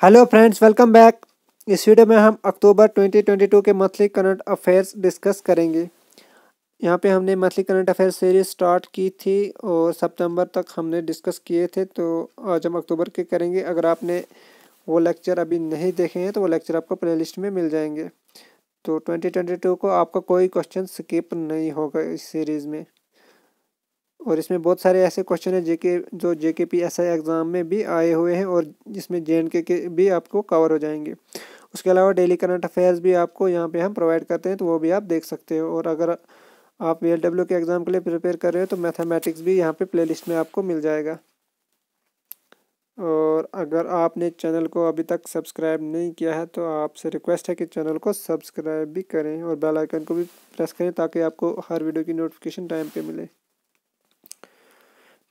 Hello friends, welcome back. इस video में हम अक्टूबर 2022 के मंथली करंट अफेयर्स डिस्कस करेंगे। यहाँ पे हमने monthly current affairs series start की थी और सितंबर तक हमने डिस्कस किए थे, तो आज हम अक्टूबर के करेंगे। अगर आपने वो लेक्चर अभी नहीं देखे हैं तो वो लेक्चर आपको प्लेलिस्ट में मिल जाएंगे। तो 2022 को आपका कोई क्वेश्चन स्किप नहीं होगा इस सीरीज़ में। और इसमें बहुत सारे ऐसे क्वेश्चन हैं जो JKPSI एग्ज़ाम में भी आए हुए हैं और जिसमें JNK के भी आपको कवर हो जाएंगे। उसके अलावा डेली करंट अफेयर्स भी आपको यहाँ पे हम प्रोवाइड करते हैं, तो वो भी आप देख सकते हो। और अगर आप VLW के एग्ज़ाम के लिए प्रिपेयर कर रहे हो तो मैथमेटिक्स भी यहाँ पे प्लेलिस्ट में आपको मिल जाएगा। और अगर आपने चैनल को अभी तक सब्सक्राइब नहीं किया है तो आपसे रिक्वेस्ट है कि चैनल को सब्सक्राइब भी करें और बेल आइकन को भी प्रेस करें ताकि आपको हर वीडियो की नोटिफिकेशन टाइम पे मिले।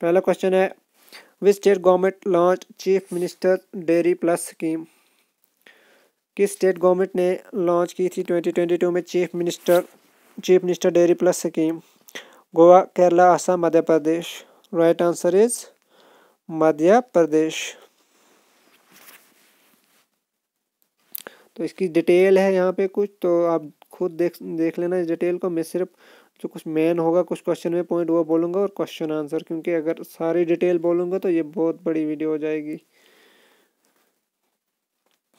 पहला क्वेश्चन है, which state government launch chief minister dairy plus scheme. किस स्टेट गवर्नमेंट ने लॉन्च की थी 2022 में chief minister dairy plus scheme? Goa, Kerala, Assam, Madhya Pradesh. Right answer is Madhya Pradesh. तो इसकी डिटेल है यहाँ पे कुछ, तो आप खुद देख लेना इस डिटेल को। मैं सिर्फ जो कुछ मेन होगा कुछ क्वेश्चन में पॉइंट वो बोलूँगा और क्वेश्चन आंसर, क्योंकि अगर सारी डिटेल बोलूँगा तो ये बहुत बड़ी वीडियो हो जाएगी।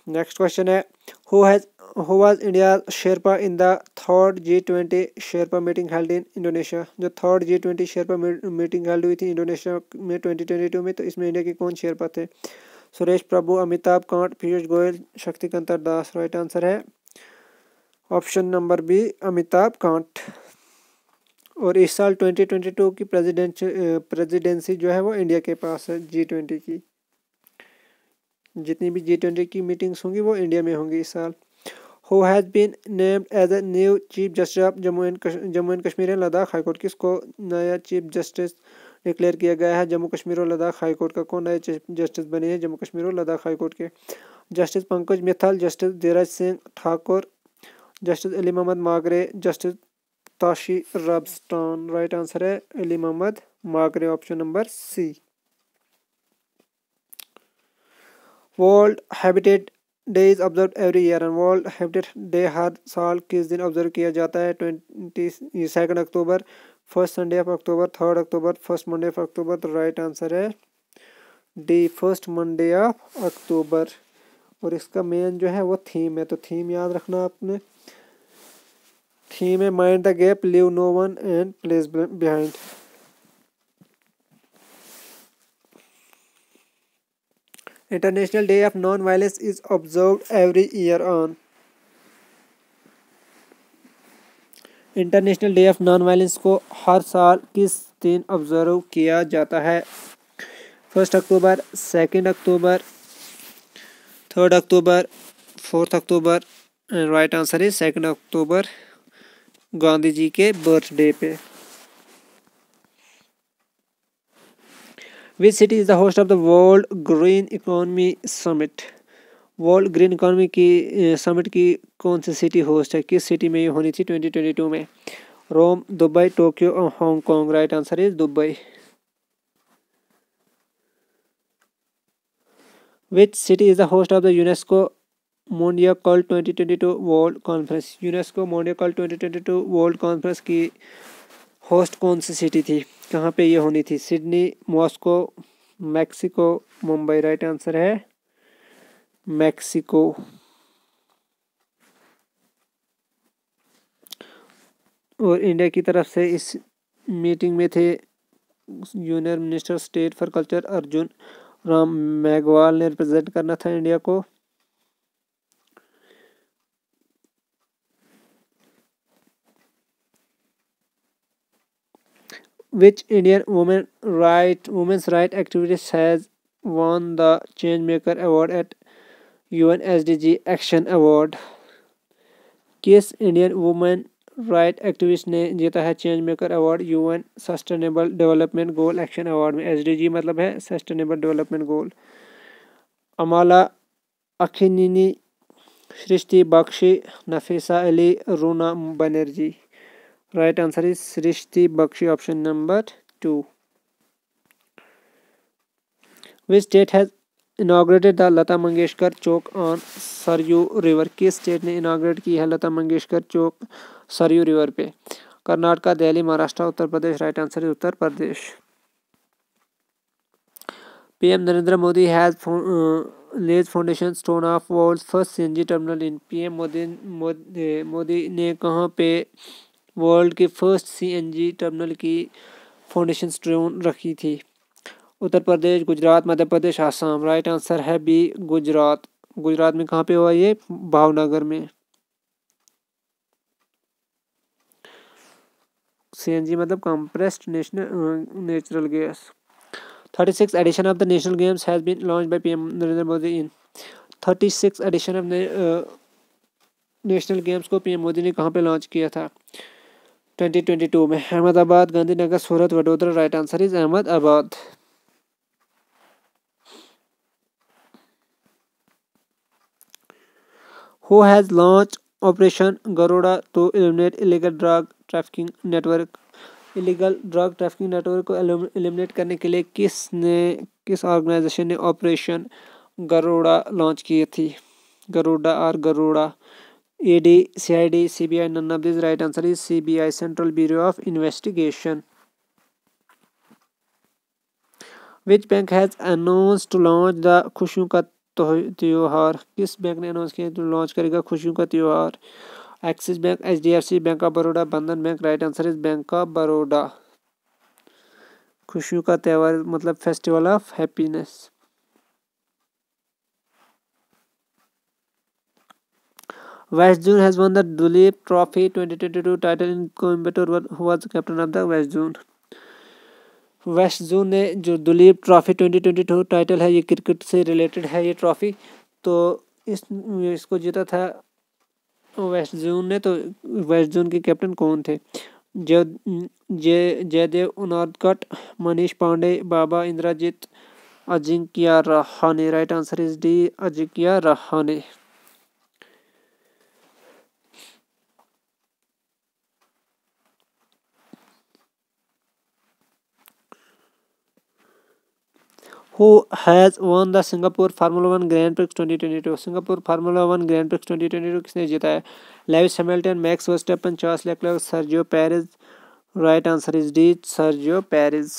नेक्स्ट क्वेश्चन है, who was India sherpa in the third G20 sherpa meeting held in Indonesia. जो third G20 sherpa meeting held हुई थी इंडोनेशिया में 2022 में, तो इसमें इंडिया के कौन शेरपा थे? सुरेश प्रभु, अमिताभ कांत, पीयूष गोयल, शक्तिकांत दास। राइट आंसर है option number B, Amitabh Kant. और इस साल 2022 की प्रेसिडेंसी जो है वो इंडिया के पास है G20 की। जितनी भी G20 की मीटिंग्स होंगी वो इंडिया में होंगी इस साल। Who has been named as a new chief justice of Jammu and Kashmir and Ladakh high court. किसको नया चीफ जस्टिस डिक्लेयर किया गया है जम्मू कश्मीर और लद्दाख हाई कोर्ट का? कौन नए चीफ जस्टिस बने हैं जम्मू कश्मीर और लद्दाख हाई कोर्ट के? Justice Pankaj Mittal, justice Dheeraj Singh Thakur, justice Ali Mohammad Magray, justice Tashi Rabstan. Right answer है Ali Mohammad Magray, option number C. World habitat day is observe every year. And world habitat day हर साल किस दिन ऑब्जर्व किया जाता है? 22 October, first Sunday of October, third October, first Monday of October. तो right answer है डी, फर्स्ट मंडे ऑफ अक्टूबर। और इसका मेन जो है वो थीम है, तो थीम याद रखना आपने। थीम है mind the gap, leave no one and place behind. International day of non violence is observed every year on. International day of non violence को हर साल किस दिन ऑब्जर्व किया जाता है? First October, second October, third October, fourth October. Right answer है second October, Gandhi ji के बर्थडे पे। Which city is the host of the world green economy summit. World green economy की समिट की कौन सी सिटी होस्ट है? किस सिटी में ये होनी थी 2022 में? रोम, दुबई, टोक्यो और Hong Kong. Right answer is Dubai. Which city is the host of the UNESCO Mondiacult 2022 world conference. UNESCO Mondiacult 2022 world conference की होस्ट कौन सी सिटी थी? कहाँ पे ये होनी थी? Sydney, Moscow, Mexico, Mumbai. Right answer है मैक्सिको। और इंडिया की तरफ से इस मीटिंग में थे union minister state for culture Arjun Ram Meghwal ने रिप्रेजेंट करना था इंडिया को। Which Indian women's right activist has won the Changemaker Award at UN SDG Action Award? किस इंडियन वुमेन राइट एक्टिविस्ट ने जीता है change maker award UN sustainable development goal action award में? SDG मतलब है sustainable development goal. Amala Akkineni, Srishti Bakshi, Nafisa Ali, Runa Banerjee. Right answer is Srishti Bakshi, option number 2। Which state has inaugurated the Lata Mangeshkar Chowk on Saryu river? किस state ने inaugurate की है लता मंगेशकर चौक सरयू रिवर पे? कर्नाटका, दिल्ली, महाराष्ट्र, उत्तर प्रदेश। राइट आंसर है Uttar Pradesh. PM Narendra Modi has lays foundation stone of world's first CNG terminal in? PM Modi ने कहाँ पे world के फर्स्ट सीएनजी टर्मिनल की फाउंडेशन स्टोन रखी थी? उत्तर प्रदेश, गुजरात, मध्य प्रदेश, आसाम। राइट आंसर है बी गुजरात। गुजरात में कहाँ पे हुआ ये? भावनगर में। सीएनजी मतलब compressed natural gas. 36th edition of the National Games has been launched by PM Narendra Modi in 36th edition of national games को पीएम मोदी ने कहाँ पे लॉन्च किया था? 2022 में। Ahmedabad, Gandhinagar, Surat, Vadodara. Right answer is Ahmedabad. Who has launched Operation Garuda to eliminate illegal drug trafficking network? Illegal drug trafficking network को eliminate करने के लिए किस ऑर्गेनाइजेशन ने ऑपरेशन गरुड़ा लॉन्च की थी? Garuda ED, CID, CBI. None of this. Right answer is CBI, central bureau of investigation. Which bank has announced to launch the खुशियों का त्योहार? किस बैंक ने अनाउंस किया तो लॉन्च करेगा खुशियों का त्योहार? Axis Bank, HDFC, Bank of Baroda, Bandhan Bank. Right answer is Bank of Baroda. खुशियों का त्योहार मतलब festival of happiness. West zone has won the Duleep trophy 2022 title in Coimbatore. Who was captain of the west zone? West zone ने जो दुलीप ट्रॉफी 2022 टाइटल है, ये क्रिकेट से रिलेटेड है ये ट्रॉफी, तो इसको जीता था वेस्ट जोन ने। तो वेस्ट जोन के कैप्टन कौन थे? Jaydev Unadkat, Manish Pandey, Baba Indrajith, Ajinkya Rahane. Right answer is D Ajinkya Rahane. Who has won the Singapore Formula One Grand Prix 2022? Singapore formula 1 grand Prix 2022 किसने जीता है? Lewis Hamilton, max Verstappen, Charles Leclerc, Sergio Perez. Right answer is D Sergio Perez.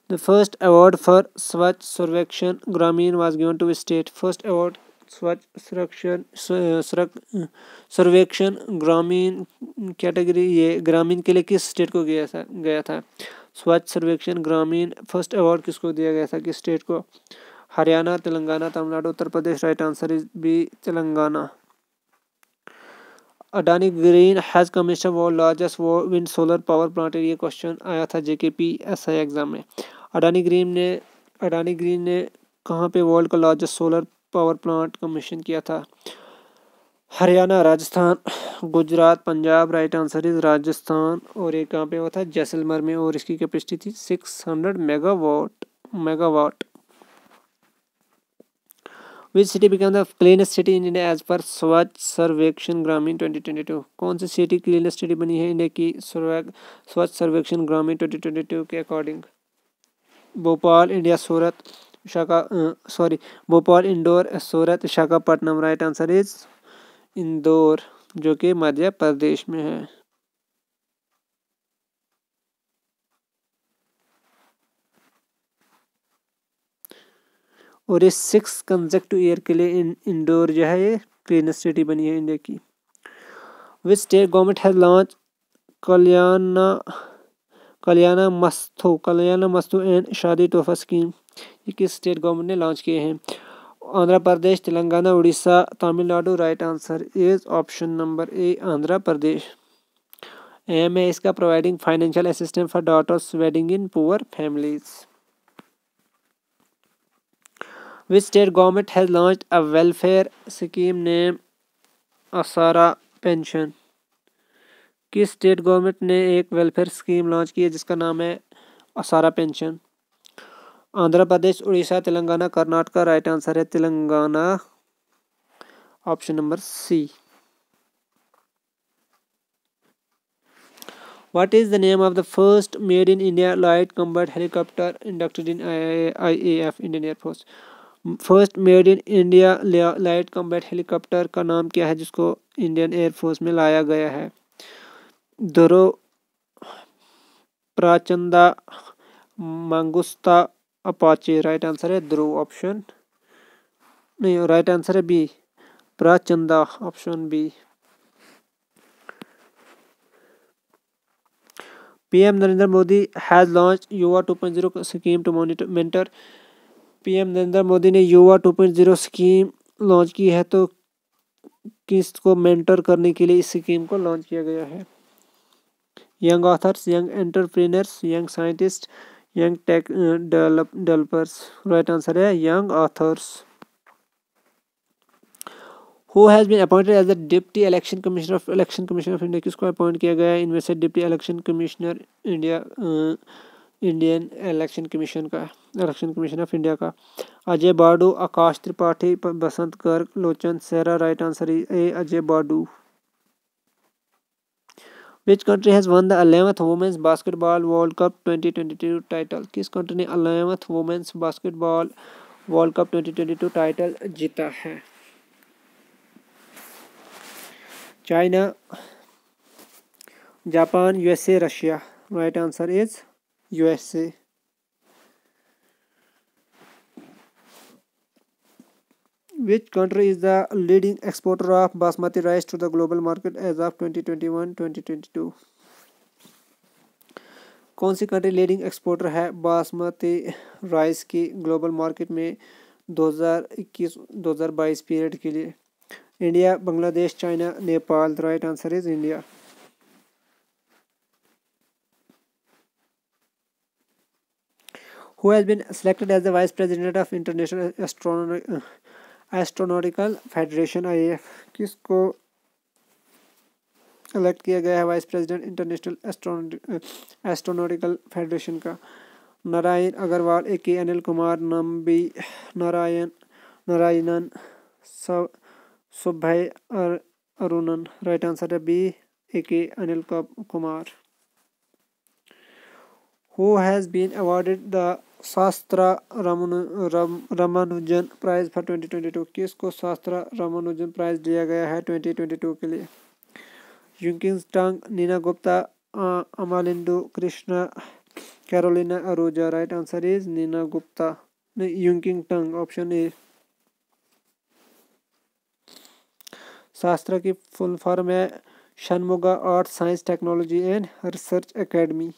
The first award for Swachh Sarvekshan Gramin was given to which state? First award स्वच्छ सर्वेक्षण ग्रामीण category ये ग्रामीण के लिए किस स्टेट को गया था? स्वच्छ सर्वेक्षण ग्रामीण फर्स्ट अवार्ड किसको दिया गया था, किस स्टेट को? Haryana, Telangana, Tamil Nadu, Uttar Pradesh. Right answer is B Telangana. Adani green has commission world largest wind solar power plant. ये क्वेश्चन आया था JKPSI एग्जाम में। अडानी ग्रीन ने कहाँ पे वर्ल्ड का largest solar power plant commission किया था? Haryana, Rajasthan, Gujarat, Punjab. Right answer is Rajasthan. और ये कहाँ पे हुआ था? जैसलमेर में, और इसकी कैपेसिटी थी 600 megawatt. Which city became the cleanest city in India as per स्वच्छ सर्वेक्षण ग्रामीण 2022? कौन सी सिटी क्लीनेस्ट सिटी बनी है इंडिया की स्वच्छ सर्वेक्षण ग्रामीण 2022 के according? Bhopal, India, Bhopal, Indore, Surat, Visakhapatnam. Right answer is Indore, जो कि मध्य प्रदेश में है। और इस 6 कंसेक्टिव ईयर के लिए इंदौर जो है ये क्लीनेस्ट सिटी बनी है इंडिया की। Which state government has launch Kalyana Mastu and शादी तोहफा स्कीम? ये किस स्टेट गवर्नमेंट ने लॉन्च किए हैं? Andhra Pradesh, Telangana, Orissa, Tamil Nadu. Right answer is option number A Andhra Pradesh. Aim है इसका providing financial assistance for daughters wedding in poor families. Which state government has launched a welfare scheme named आसारा पेंशन? किस स्टेट गवर्नमेंट ने एक welfare scheme launch की है जिसका नाम है Aasara pension? Andhra Pradesh, Orissa, Telangana, Karnataka. Right answer है Telangana, option number C. What is the name of the first made in India light combat helicopter inducted in IAF Indian Air Force? First made in India light combat helicopter का नाम क्या है जिसको Indian air force में लाया गया है? Dhruv, Prachanda, Mangusta, Apache. Right answer है ध्रुव, ऑप्शन नहीं, राइट आंसर है B, Prachanda, option B. PM Narendra Modi has launch Yuva 2.0 scheme to mentor. PM Narendra Modi ने युवा 2.0 स्कीम लॉन्च की है, तो किसको मेंटर करने के लिए इस स्कीम को लॉन्च किया गया है? Young authors, young entrepreneurs, young scientist, young tech developers. Right answer है young authors. Who has been appointed as the deputy election commissioner of India? किसको अपॉइंट किया गया है इनमें से deputy election commissioner India, Indian election commission of India का? अजय बाडू, आकाश त्रिपाठी, बसंत गर्ग, लोचन सेहरा। Right answer A, Ajay Badu. Which country has won the 11th Women's Basketball World Cup 2022 title? किस country ने 11th Women's Basketball World Cup 2022 title जीता है? China, Japan, USA, Russia. Right answer is USA. Which country is the leading exporter of basmati rice to the global market as of 2021-2022? कौन सी country leading exporter है basmati rice की global market में 2021-2022 period के लिए? India, Bangladesh, China, Nepal. Right answer is India. Who has been selected as the Vice President of International astronautical federation IAF? किसको elect किया गया है vice president international astronautical federation का? Narayan Agarwal, AK Anil Kumar, Nambi Narayanan, Subhay Arunan. Right answer है B, AK Anil Kumar. Who has been awarded the शास्त्रा Ramanujan prize for 2022? किसको शास्त्रा Ramanujan prize दिया गया है 2022 के लिए? Yuqing Tong, Neena Gupta, Amalendu Krishna, Carolina Araujo. Right answer is Neena Gupta, Yuqing Tong, option A. SASTRA की फुल फॉर्म है Shanmugha art science technology and research academy.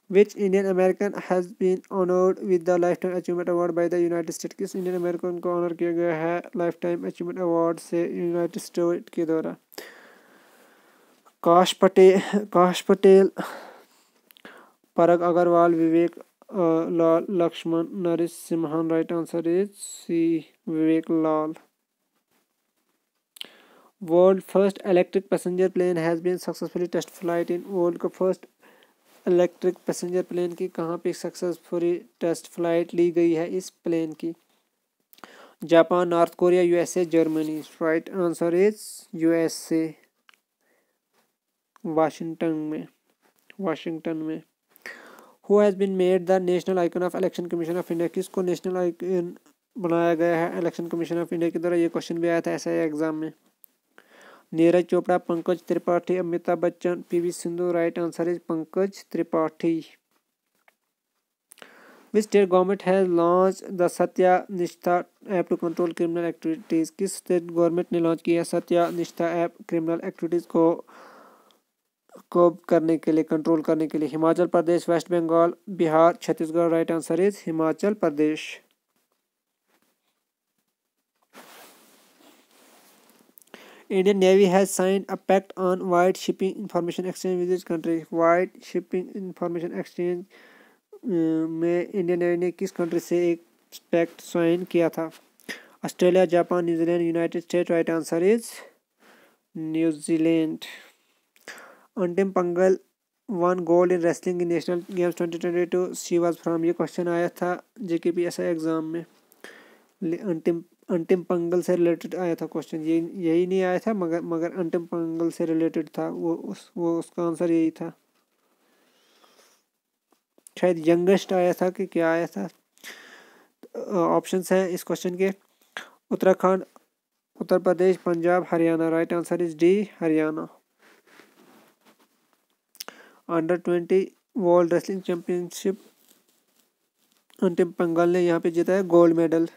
Which Indian American has been honored with the Lifetime Achievement Award by the United States? किस Indian American को honour किया गया है lifetime achievement award से United State के द्वारा? Kash Patel, Parag Agrawal, Vivek Lal, Laxman Narasimhan. Right answer is C, Vivek Lal. World first electric passenger plane has been successfully test flight in? World का first electric passenger plane की कहाँ पे सक्सेसफुली टेस्ट फ्लाइट ली गई है इस प्लेन की? Japan, North Korea, USA, Germany. Right answer is USA, Washington में। Who has been made the national icon of election commission of India? किसको नेशनल आइकन बनाया गया है इलेक्शन कमीशन ऑफ इंडिया के द्वारा? ये क्वेश्चन भी आया था ऐसा एग्जाम में। Neeraj Chopra, Pankaj Tripathi, Amitabh Bachchan, PV Sindhu. Right answer is Pankaj Tripathi. Which state government has launched the Satya Nishtha app to control criminal activities? किस स्टेट गवर्नमेंट ने लॉन्च किया Satya Nishtha app criminal activities को करने के लिए, कंट्रोल करने के लिए? Himachal Pradesh, West Bengal, Bihar, Chhattisgarh. Right answer is Himachal Pradesh. Indian Navy has signed a pact on wide shipping information exchange with which country? Wide shipping information exchange में इंडियन नेवी ने किस कंट्री से एक पैक्ट साइन किया था? Australia, Japan, New Zealand, United State. Right answer is New Zealand. Antim Panghal won gold in wrestling in national games 2022 she was from? ये question आया था JKPSI एग्जाम में। अंतिम पंगल से रिलेटेड आया था क्वेश्चन, ये यही नहीं आया था, मगर अंतिम पंगल से रिलेटेड था, वो उसका आंसर यही था। शायद यंगेस्ट आया था कि क्या आया था। ऑप्शंस हैं इस क्वेश्चन के: Uttarakhand, Uttar Pradesh, Punjab, Haryana. Right answer is D, Haryana. Under 20 world wrestling championship Antim Panghal ने यहाँ पे जीता है गोल्ड मेडल,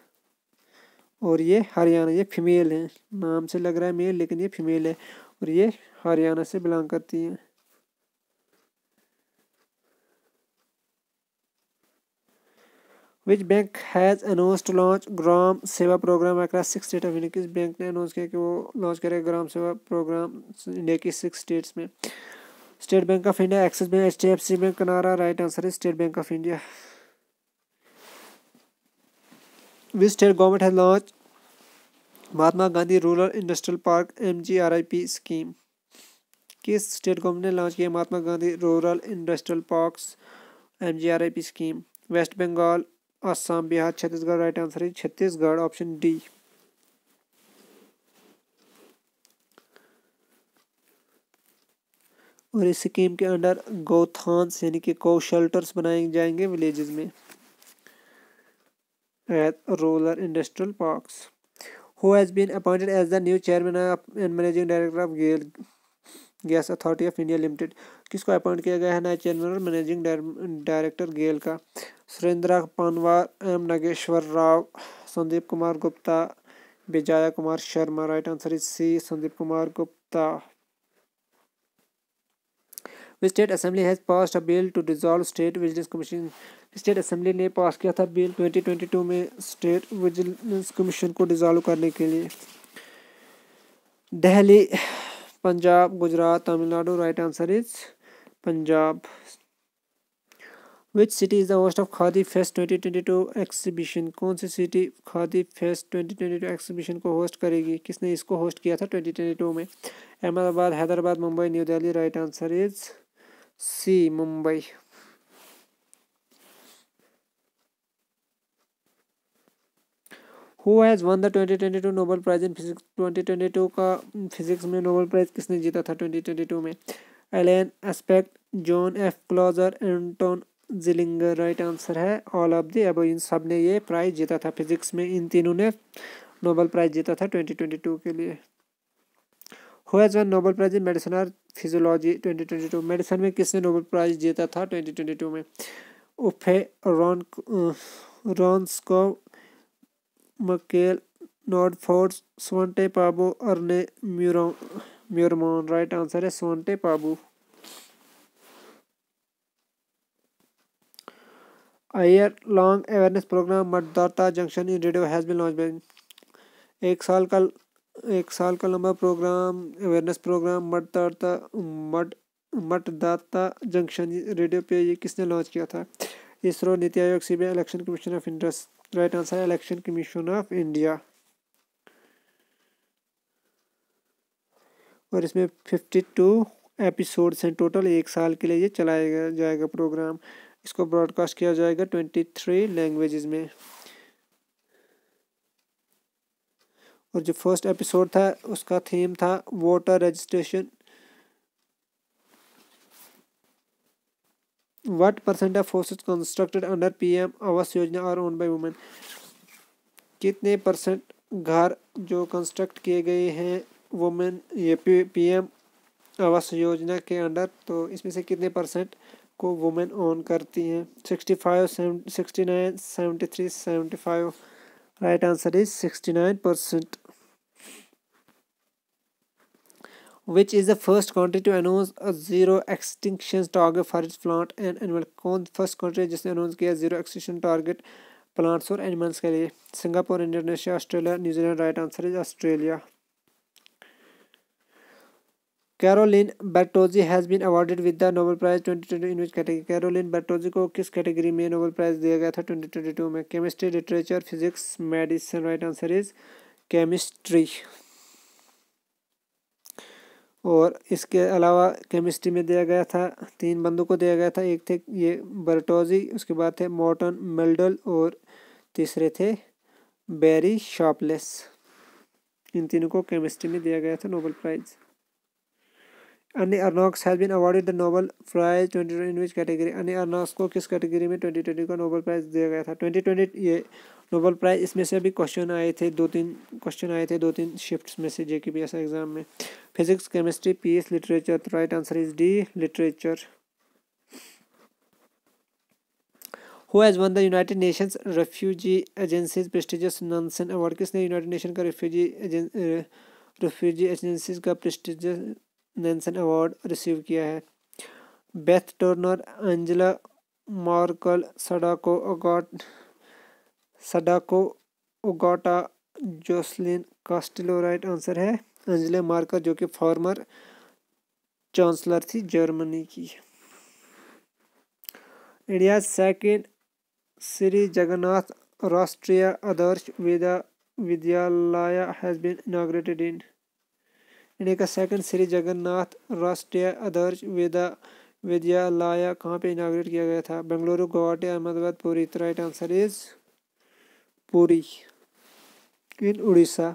और ये हरियाणा, ये फीमेल है, नाम से लग रहा है मेल लेकिन ये फीमेल है, और ये हरियाणा से बिलोंग करती हैं। Which bank has announced to launch Gram Seva program across 6 state of India? किस बैंक ने अनाउंस किया कि वो लॉन्च करेगा ग्राम सेवा प्रोग्राम इंडिया की 6 स्टेट्स में? State Bank of India, Axis Bank, HDFC Bank, Canara. Right answer है State Bank of India. Which state government has launch Mahatma Gandhi rural industrial park MGRIP scheme? किस स्टेट गवर्नमेंट ने launch किया Mahatma Gandhi rural industrial parks MGRIP scheme? West Bengal, Assam, Bihar, Chhattisgarh. Right answer है Chhattisgarh, option D. और इस scheme के under गौथान्स यानी कि गौ शेल्टर्स बनाए जाएंगे विलेजेस में at rural industrial parks. Who has been appointed as the new chairman and managing director of GAIL gas authority of India limited? किसको अपॉइंट किया गया है नया चेयरमैन और मैनेजिंग डायरेक्टर गेल का? Surendra Panwar, M Nageswara Rao, Sandeep Kumar Gupta, Vijay Kumar Sharma. Right answer is C, Sandeep Kumar Gupta. Which state assembly has passed a bill to dissolve state vigilance commission? State assembly ने pass किया था बिल 2022 में स्टेट विजिलेंस कमीशन को डिसॉल्व करने के लिए? Delhi, Punjab, Gujarat, Tamil Nadu. Right answer is Punjab. Which city is the host of Khadi fest 2022 exhibition? कौन सी सिटी खादी फेस्ट 2022 एग्जीबिशन को होस्ट करेगी? किसने इसको होस्ट किया था 2022 में? Ahmedabad, Hyderabad, Mumbai, new Delhi. Right answer is C, Mumbai. Who has won the 2022 Nobel Prize in physics? 2022 का फिजिक्स में नोबेल प्राइज किसने जीता था 2022 में? Alain Aspect, John F Clauser, Anton Zeilinger. Right answer है ऑल ऑफ द अबव। इन सब ने ये प्राइज जीता था फिजिक्स में, इन तीनों ने नोबेल प्राइज जीता था 2022 के लिए। Who has won Nobel Prize in medicine और फिजियोलॉजी 2022? मेडिसिन में किसने नोबेल प्राइज जीता था 2022 में? उफे रॉन्सकोव, मकेल नॉर्डफोर्ड, स्वंटे पाबू, अर्ने म्यूरमोन। राइट आंसर है Svante Paabo. A year-long awareness program Matdata Junction in radio has been launch by. एक साल का लंबा program, awareness program Matdata Junction radio पे ये किसने लॉन्च किया था? ISRO, NITI Aayog, CBI, election commission of India. Right answer है इलेक्शन कमीशन ऑफ इंडिया। और इसमें 52 एपिसोड्स हैं टोटल, एक साल के लिए ये चलाया जाएगा प्रोग्राम। इसको ब्रॉडकास्ट किया जाएगा 23 लैंग्वेजेस में। और जो फर्स्ट एपिसोड था उसका थीम था voter registration. What % of houses constructed under PM Awas Yojana are owned by women? कितने परसेंट घर जो कंस्ट्रक्ट किए गए हैं वुमेन ये PM आवास योजना के अंडर, तो इसमें से कितने परसेंट को वुमेन ओन करती हैं? 65, 69, 73, 75। Right answer is 69%। Which is the first country to announce a zero extinction target for its plant and animal? कौन फर्स्ट कंट्री है जिसने अनाउंस किया जीरो एक्सटिंक्शन टारगेट प्लांट्स और एनिमल्स के लिए? Singapore, Indonesia, Australia, New Zealand. Right answer is Australia. Carolyn Bertozzi has been awarded with the Nobel prize 2022 in which category? Carolyn Bertozzi को किस category में Nobel prize दिया गया था 2022 में? Chemistry, literature, physics, medicine. Right answer is chemistry. और इसके अलावा केमिस्ट्री में दिया गया था 3 बंदों को दिया गया था, एक थे ये बर्टोजी, उसके बाद थे मॉर्टन मेल्डल और तीसरे थे बेरी शार्पलेस। इन तीनों को केमिस्ट्री में दिया गया था Nobel Prize. Annie Ernaux has been awarded the Nobel prize 2020 in which category. Annie Ernaux को किस कैटेगरी में 2020 का नोबेल प्राइज दिया गया था? 2020 ये नोबेल प्राइज, इसमें से अभी क्वेश्चन आए थे, दो तीन शिफ्ट्स में से JKPSC एग्जाम में। Physics, chemistry, peace, literature. तो right answer is D, literature. Who has won the United Nations refugee agencies prestigious Nansen award. किसने यूनाइटेड नेशन का रेफ्यूजी एजेंसीज का प्रेस्टिजियस नंसन अवार्ड रिसीव किया है? Beth Turner, Angela Merkel, Sadako Ogata, Jocelyn Castillo. Right answer है Angela Merkel, जो कि former chancellor थी Germany की। India second Shri Jagannath Rashtriya Adarsh Vidyalaya has been inaugurated in. India का सेकंड श्री जगन्नाथ राष्ट्रीय आदर्श विद्यालय कहाँ पे इनॉग्रेट किया गया था? बेंगलुरु, गुवाहाटी, अहमदाबाद, पुरी। तो right answer is Puri in Orissa.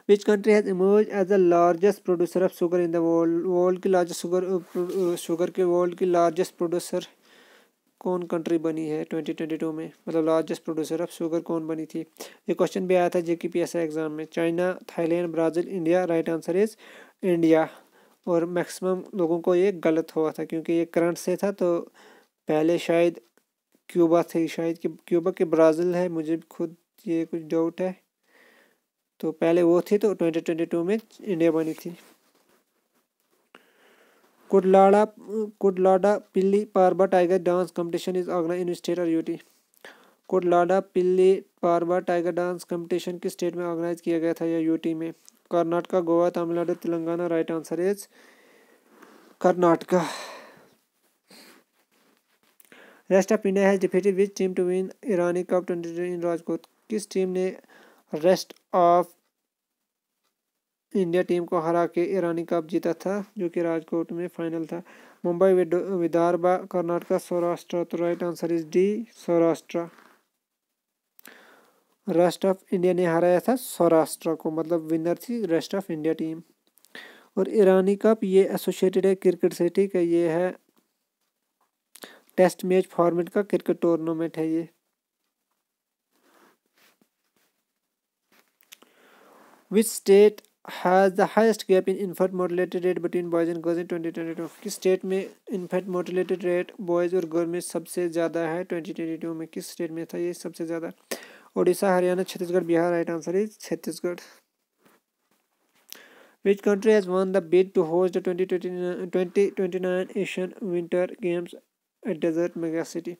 Which country has emerged as the largest producer of sugar in the world? World की लार्जेस्ट शुगर के वर्ल्ड की लार्जेस्ट प्रोड्यूसर कौन कंट्री बनी है 2022 में? मतलब लार्जेस्ट प्रोड्यूसर ऑफ शुगर कौन बनी थी? ये क्वेश्चन भी आया था JKPSC एग्जाम में। China, Thailand, Brazil, India. Right answer is India. और मैक्सिमम लोगों को ये गलत हुआ था क्योंकि ये करंट से था, तो पहले शायद क्यूबा थी, शायद कि क्यूबा के ब्राज़ील है, मुझे खुद ये कुछ डाउट है। तो पहले वो थी, तो 2022 में इंडिया बनी थी। Kudlada Pili Parba tiger dance competition is organized in state और UT. Kudlada Pili Parba tiger dance competition किस स्टेट में ऑर्गेनाइज किया गया था या यूटी में? Karnataka, Goa, Tamil Nadu, Telangana. Right answer is Karnataka. Rest of India has defeated which team to win Irani Cup 2020 in Rajkot. किस टीम ने रेस्ट ऑफ इंडिया टीम को हरा के ईरानी कप जीता था, जो कि राजकोट में फाइनल था? मुंबई, विदर्भा, कर्नाटका, सौराष्ट्र। तो right answer is D, Saurashtra. Rest of India ने हराया था सौराष्ट्र को, मतलब विनर थी रेस्ट ऑफ इंडिया टीम। और ईरानी कप ये एसोसिएटेड है क्रिकेट से, ठीक है, ये है टेस्ट मैच फॉर्मेट का क्रिकेट टूर्नामेंट है ये। Which state has the highest gap in infant mortality rate between boys and girls in 2022? किस स्टेट में infant mortality rate बॉयज़ और गर्ल में सबसे ज़्यादा है 2022 में? किस स्टेट में था ये सबसे ज़्यादा? Odisha, Haryana, Chhattisgarh, Bihar. Right answer is Chhattisgarh. Which country has won the bid to host the 2029 Asian Winter Games at Desert Megacity?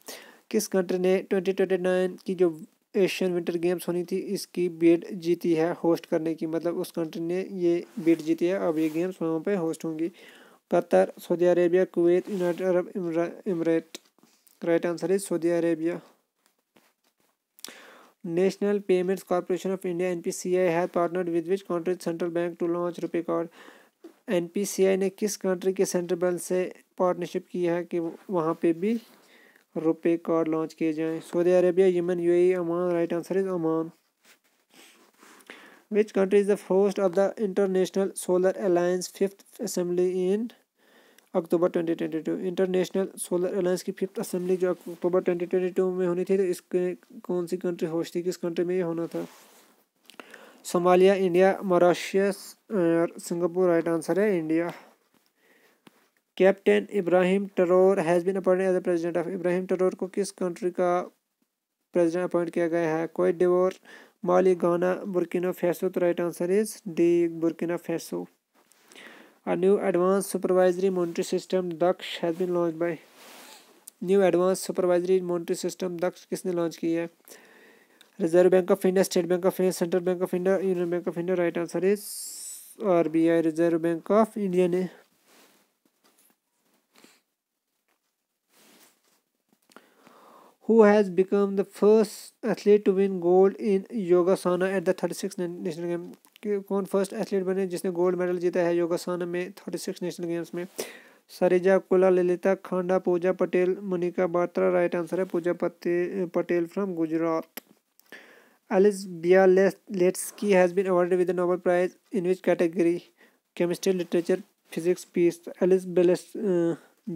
किस कंट्री ने 2029 की जो एशियन विंटर गेम्स होनी थी इसकी बिड जीती है होस्ट करने की? मतलब उस कंट्री ने ये बिड जीती है, अब ये गेम्स वहाँ पे होस्ट होंगी। Qatar, Saudi Arabia, Kuwait, United Arab Emirate. Right answer is Saudi Arabia. National Payments Corporation of India NPCI has partnered with which country central bank to launch RuPay card. NPCI ने किस country के central bank से partnership की है कि वहाँ पे भी रुपे कार्ड लॉन्च किए जाएं? Saudi Arabia, Yemen, UAE, Oman. Right answer is Oman. Which country is the host of the international solar alliance fifth assembly in October 2022? International solar alliance की फिफ्थ असेंबली जो अक्टूबर 2022 में होनी थी, तो इसके कौन सी कंट्री होस्ट थी, किस कंट्री में ये होना था? Somalia, India, Mauritius, Singapore. Right answer है India. Captain Ibrahim Traore has been appointed as the president of. Ibrahim Traore को किस कंट्री का प्रेसिडेंट अपॉइंट किया गया है? Coat d'Ivoire, Mali, Ghana, Burkina Faso. तो right answer is D, Burkina Faso. A new advanced supervisory monetary system Daksh has been launched by। New advance supervisory monetary system Daksh किसने launch की है? Reserve Bank of India, State Bank of India, Central Bank of India, Union Bank of India. Right answer is RBI, Reserve Bank of India ने। Who has become the first athlete to win gold in योगासना at the 36 national game? कौन first athlete बने जिसने gold medal जीता है योगासना में 36 national games में? Sreeja Akula Lalita Khanda Pooja Patel Monika Batra right answer है Pooja Patel from Gujarat. Alice Bialetsky has been awarded with the Nobel Prize in which category? Chemistry, literature, physics, peace. Alice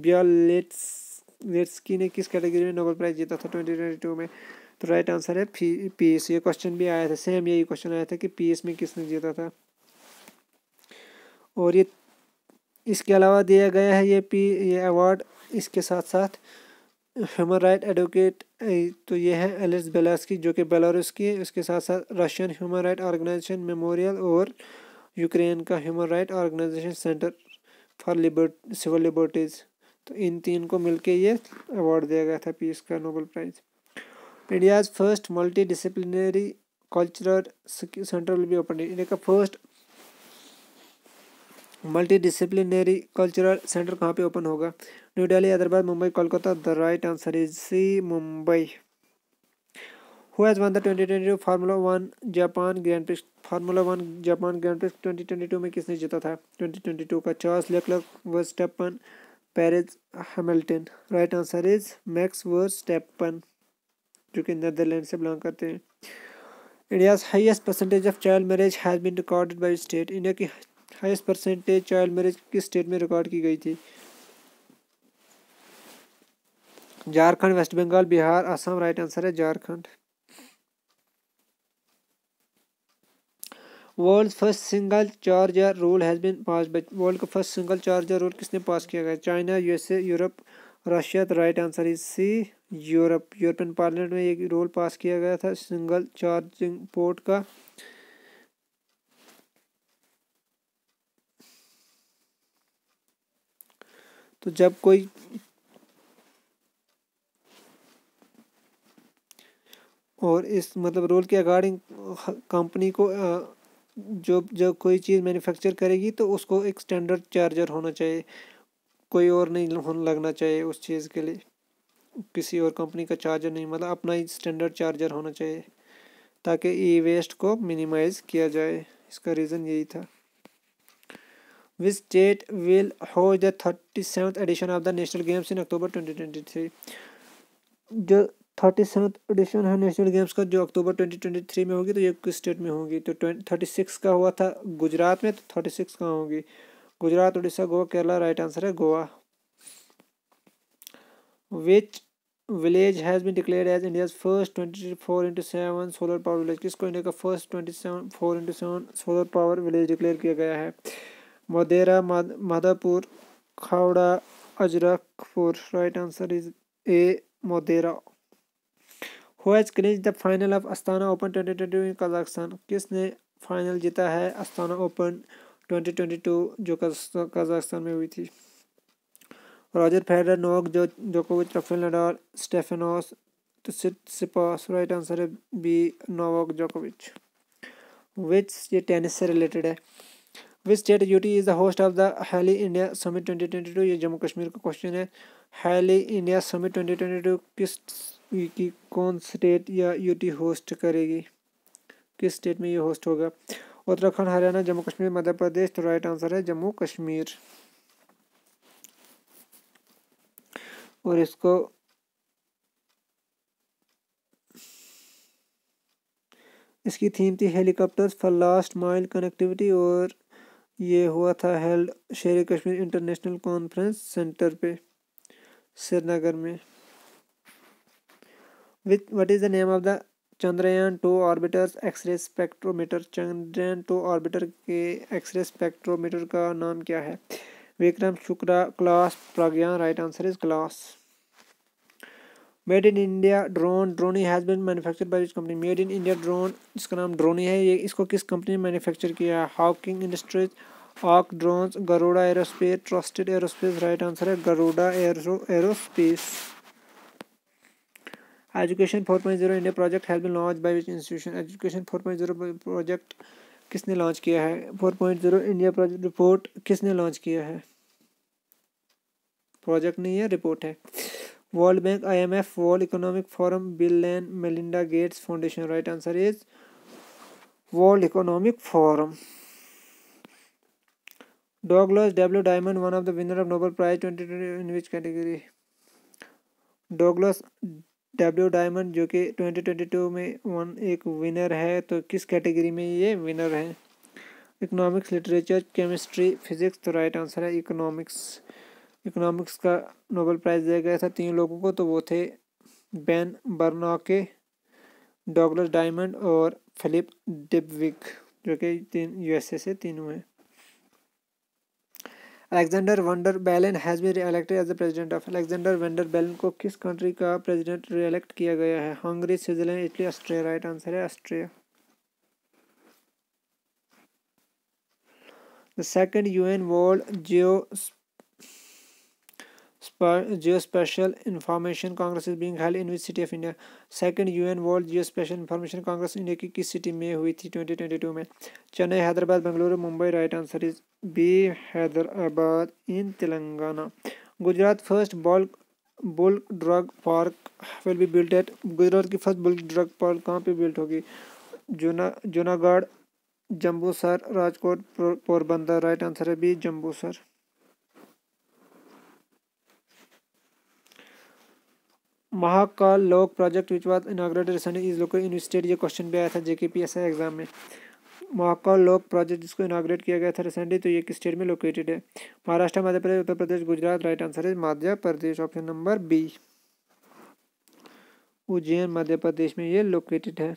Bialetsky ने किस कैटेगरी में नोबेल प्राइज जीता था 2022 में? तो राइट आंसर है पीस। ये क्वेश्चन भी आया था, सेम यही क्वेश्चन आया था कि पीस में किसने जीता था। और ये इसके अलावा दिया गया है ये अवार्ड इसके साथ साथ ह्यूमन राइट एडवोकेट, तो ये है एलिस बेलास्की जो कि बेलारूस की है। उसके साथ साथ Russian human right organisation Memorial और यूक्रेन का human right organisation Centre for Civil Liberties, तो इन तीन को मिलके ये अवार्ड दिया गया था पीस का Nobel Prize. India's first multi disciplinary cultural centre will be open. India का first multi disciplinary cultural centre कहाँ पे ओपन होगा? New Delhi, Hyderabad, Mumbai, Kolkata. The right answer is C, Mumbai. Who has won the 2022 Formula One Japan Grand Prix? Formula One Japan Grand Prix 2022 में किसने जीता था 2022 का? Charles Leclerc, Verstappen, Perez, Hamilton. Right answer is Max Verstappen जो कि Netherland से belong करते हैं। India's highest percentage of child marriage has been recorded by state. India की हाईएस्ट परसेंटेज चाइल्ड मैरिज किस स्टेट में रिकॉर्ड की गई थी? Jharkhand, West Bengal, Bihar, Assam. Right answer है Jharkhand. World first single charger rule has been pass by. World का first single charger rule किसने pass किया गया? China, USA, Europe, Russia. The right answer is C, Europe. European parliament में एक रूल पास किया गया था सिंगल चार्जिंग पोर्ट का। तो जब कोई और इस मतलब रूल के अकॉर्डिंग कंपनी को जो कोई चीज़ मैन्युफैक्चर करेगी तो उसको एक स्टैंडर्ड चार्जर होना चाहिए, कोई और नहीं लगना चाहिए उस चीज़ के लिए, किसी और कंपनी का चार्जर नहीं, मतलब अपना ही स्टैंडर्ड चार्जर होना चाहिए ताकि ई वेस्ट को मिनिमाइज किया जाए। इसका रीज़न यही था। Which state will host the 37th edition of the national games in October 2023? जो 37th एडिशन है नेशनल गेम्स का जो अक्टूबर 2023 में होगी तो ये किस स्टेट में होगी? तो 36 का हुआ था गुजरात में, तो 36 कहाँ होगी? गुजरात, उड़ीसा, गोवा, केरला। राइट आंसर है Goa. Which village has been declared as India's first 24x7 solar power village? किसको इंडिया का first 24x7 solar power village declare किया गया है? Modhera, Madhapur, Khavda, Ajrakpur. Right answer is A, Modhera. Who has clinched the final of Astana Open 2022 in Kazakhstan? किसने final जीता है Astana Open 2022 जो Kazakhstan में हुई थी? रॉजर फेडरर, नोवाक जोकोविच, Rafael Nadal, Stefanos Tsitsipas. Right answer है बी, नोवाक जोकोविच। विच, ये टेनिस से रिलेटेड है। Which state UT is the host of the Heli India summit 2022? ये जम्मू कश्मीर का क्वेश्चन है। हैली इंडिया समिट 2022 किस की कौन स्टेट या यूटी होस्ट करेगी? किस स्टेट में ये होस्ट होगा? उत्तराखंड, हरियाणा, जम्मू कश्मीर, मध्य प्रदेश। तो राइट आंसर है जम्मू कश्मीर। और इसको इसकी थीम थी helicopters for last mile connectivity और ये हुआ था हेल्ड शेर कश्मीर इंटरनेशनल कॉन्फ्रेंस सेंटर पे श्रीनगर में। Which what is the name of the Chandrayaan 2 orbiter's X ray spectrometer? Chandrayaan 2 orbiter के एक्सरे स्पेक्ट्रोमीटर का नाम क्या है? Vikram, Shukra, class, Pragyan. Right answer is class. Made in India drone Droni has been manufactured by which company? Made in India drone इसका नाम ड्रोनी है, ये इसको किस कंपनी ने मैन्युफैक्चर किया है? Hawking Industries, Arc Drones, Garuda Aerospace, Trusted Aerospace. Right answer है Garuda Aerospace. Education 4.0 India project has been launch by which institution? Education 4.0 project किसने लॉन्च किया है? 4.0 इंडिया प्रोजेक्ट रिपोर्ट किसने लॉन्च किया है? प्रोजेक्ट नहीं है, रिपोर्ट है। World Bank, IMF, World Economic Forum, Bill and Melinda Gates Foundation. Right answer is World Economic Forum. Douglas W Diamond one of the winner of Nobel prize 2020 in which category. Douglas W Diamond जो कि 2022 में एक winner है, तो किस category में ये winner है? Economics, literature, chemistry, physics. तो राइट आंसर है इकोनॉमिक्स। इकोनॉमिक्स का नोबेल प्राइज़ दिया गया था 3 लोगों को, तो वो थे बेन बर्नाके, डॉगलस डायमंड और फिलिप डिबविक, जो कि 3 यूएसए से तीनों हैं। Alexander Van der Bellen has been elected as the president of. Alexander Van der Bellen को किस कंट्री का प्रेसिडेंट री-इलेक्ट किया गया है? Hungary, Switzerland, Italy, Austria. Right answer है Austria. The second UN world Geospatial Information Congress is being held in which city of India? Second UN world geospatial information congress India की किस city में हुई थी 2022 में? Chennai, Hyderabad, Bengaluru, Mumbai. Right answer is B, Hyderabad in Telangana. Gujarat first bulk drug park will be built at. Gujarat की first bulk drug park कहाँ पे built होगी? जूनागढ़, जम्बूसर, राजकोट, पोरबंदर। राइट आंसर है B, Jambusar. Mahakal Lok project which was inaugurated recently is located in state. ये क्वेश्चन भी आया था JKPSC exam में। महाकाल लोक प्रोजेक्ट जिसको इनॉग्रेट किया गया था रिसेंटली, तो ये किस स्टेट में लोकेटेड है? महाराष्ट्र, मध्य प्रदेश, उत्तर प्रदेश, गुजरात। राइट आंसर है Madhya Pradesh, option number B. Ujjain Madhya Pradesh में ये लोकेटेड है।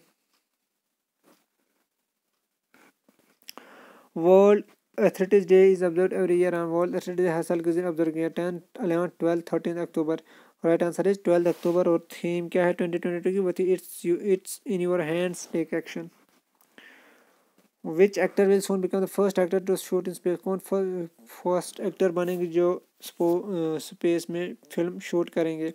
World Athletics Day is observe every year on. World Athletics Day हर साल किस दिन ऑब्जर्व किया? 10, 11, 12, 13 October. Right answer is 12 October. और थीम क्या है 2022 की? वो थी it's in your hands, take action. Which actor will soon become the first actor to shoot in space. कौन फर्स्ट एक्टर बनेंगे जो स्पेस में फिल्म शूट करेंगे?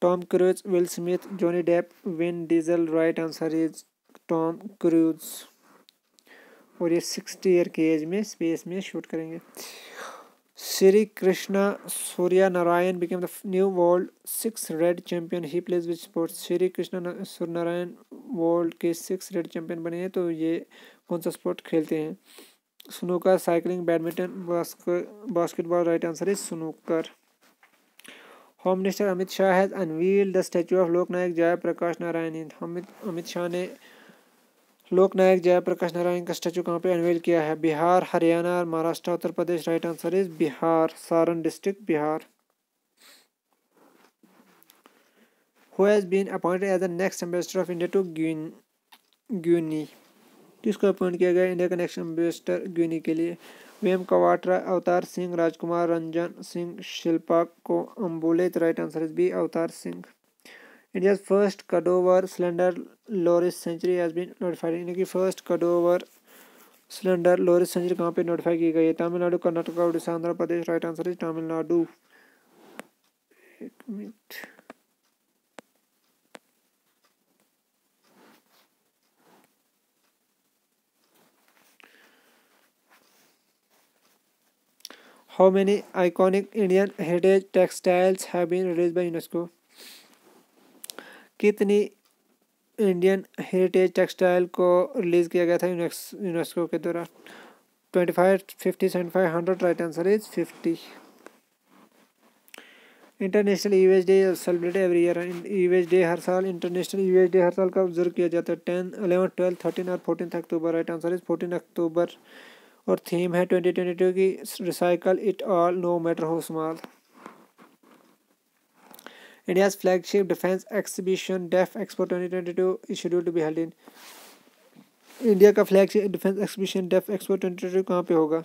Tom Cruise, Will Smith, Johnny Depp, Vin Diesel. Right answer is Tom Cruise. और ये 60 year की as में space में शूट करेंगे। Shri Krishna Surya Narayan became the new world 6 red champion. He plays which sports. Shri Krishna Surya Narayan world के 6 red champion बने हैं, तो ये कौन सा स्पोर्ट खेलते हैं? Snooker, cycling, badminton, basketball. Right answer is snooker. Home minister Amit Shah has unveiled the statue of Loknayak Jayaprakash Narayan. Amit Shah ने लोकनायक जयप्रकाश नारायण का स्टैचू कहाँ पे अनवील किया है? Bihar, Haryana, Maharashtra, Uttar Pradesh. Right answer is Bihar, Saran district, Bihar. Who has been appointed as the next ambassador of India to Guinea. किसको appoint किया गया India का नेक्स्ट एम्बेसडर गिनी के लिए? वेम कवाट्रा, अवतार सिंह, राजकुमार रंजन सिंह, शिल्पा को अम्बुले। Right answer is B, Avtar Singh. India first Kadavur slender loris sanctuary has been notified. India की first Kadavur slender loris sanctuary कहाँ पे नोटिफाई की गई है? Tamil Nadu, Karnataka, Orissa, Andhra Pradesh. Right answer is Tamil Nadu. एक minute. How many iconic Indian heritage textiles have been released by UNESCO? कितनी Indian heritage textile को release किया गया था यूनेस्को के द्वारा? 25, 50, 75, 100। Right answer is 50। International e waste day celebrate every year. E waste day हर साल, इंटरनेशनल ईवेज डे हर साल का ऑब्जर्व किया जाता है 10, 11, 12, 13 और 14 October. Right answer is 14 October. और थीम है 2022 की recycle it all no matter how small. India's flagship defence exhibition Def Expo 2022 is scheduled to be held in. India का flagship defence exhibition Def Expo 2022 कहाँ पे होगा?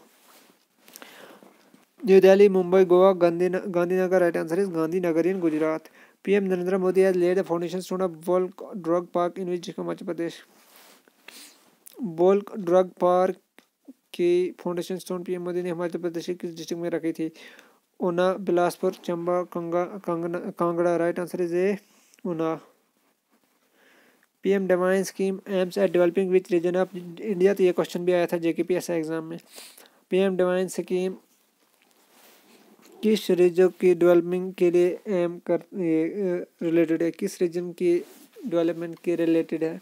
New Delhi, Mumbai, Goa, Gandhinagar. Right answer is Gandhinagar in Gujarat. PM Narendra Modi has laid the foundation stone of bulk drug park in which Himachal Pradesh. Bulk drug park की foundation stone PM Modi ने हिमाचल प्रदेश के किस district में रखी थी? Una, Bilaspur, Chamba, Kangra. Right answer is A, Una. PM divine scheme aims at developing which region of India. तो ये question भी आया था जेकेपीएससी एग्जाम में। पीएम डिवाइन स्कीम किस रीजन की डेवलपमेंट के लिए एम कर रिलेटेड है? किस रीजन की डेवलपमेंट के रिलेटेड है?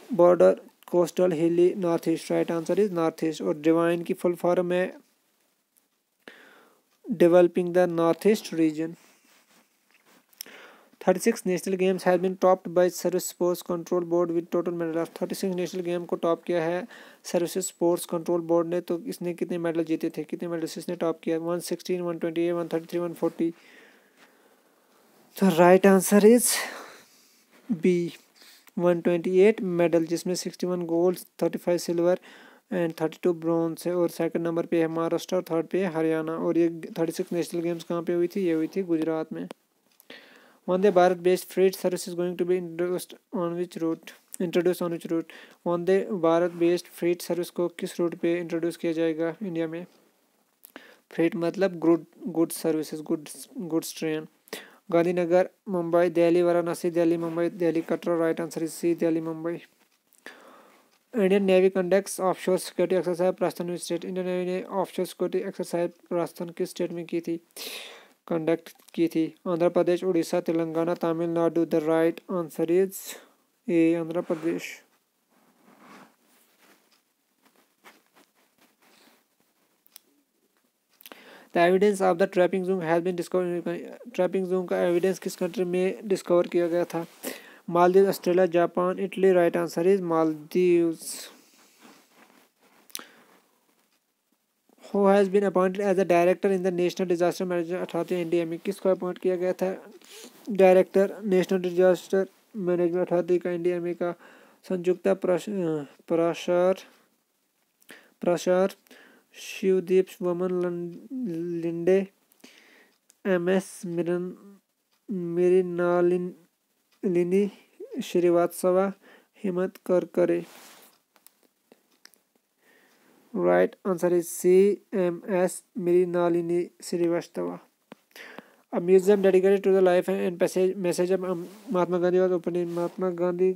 Border, coastal, hilly, north east. Right answer is north east. और डिवाइन की फुल फॉर्म है developing the Northeast region. 36 national games has been topped by service sports control board with total medal of 36 national game को top किया है service sports control board ने। तो इसने कितने मेडल जीते थे, कितने मेडल्स इसने टॉप किया? 116, 128, 133, 140। तो right answer is B 128 medal, जिसमें 61 गोल्ड, 35 सिल्वर एंड 32 ब्रॉन्ज है। और सेकंड नंबर पे है महाराष्ट्र और थर्ड पे है हरियाणा। और ये 36 नेशनल गेम्स कहाँ पे हुई थी? ये हुई थी गुजरात में। Vande Bharat based freight service is going to be introduced on which route? Vande Bharat based freight service को किस रूट पे इंट्रोड्यूस किया जाएगा इंडिया में? फ्रेट मतलब good services, goods train. Gandhinagar, Mumbai, Delhi, Varanasi, Delhi, Mumbai, Delhi, Katra. Right answer is C, Delhi, Mumbai. Indian navy conducts offshore security exercise Rajasthan में state. Indian navy ने offshore security exercise Rajasthan किस स्टेट में की थी, कंडक्ट की थी? Andhra Pradesh, Orissa, Telangana, Tamil Nadu. The right answer is A, Andhra Pradesh. The evidence of the trapping zoom has been discover. Trapping zoom का evidence किस कंट्री में डिस्कवर किया गया था? Maldives, Australia, Japan, Italy. Right answer is Maldives. Who has been appointed as a director in the National Disaster Management Authority (NDMA)? किसको appoint किया गया था director national disaster management authority का, एनडीएमए का? Sanyukta Prasar, Shivdeep Waman Lande, MS Mrinalini Srivastava, Hemant Karkare. Right answer is C, MS Mrinalini Srivastava. A museum dedicated to the life and message of Mahatma Gandhi और उपनीत। महात्मा गांधी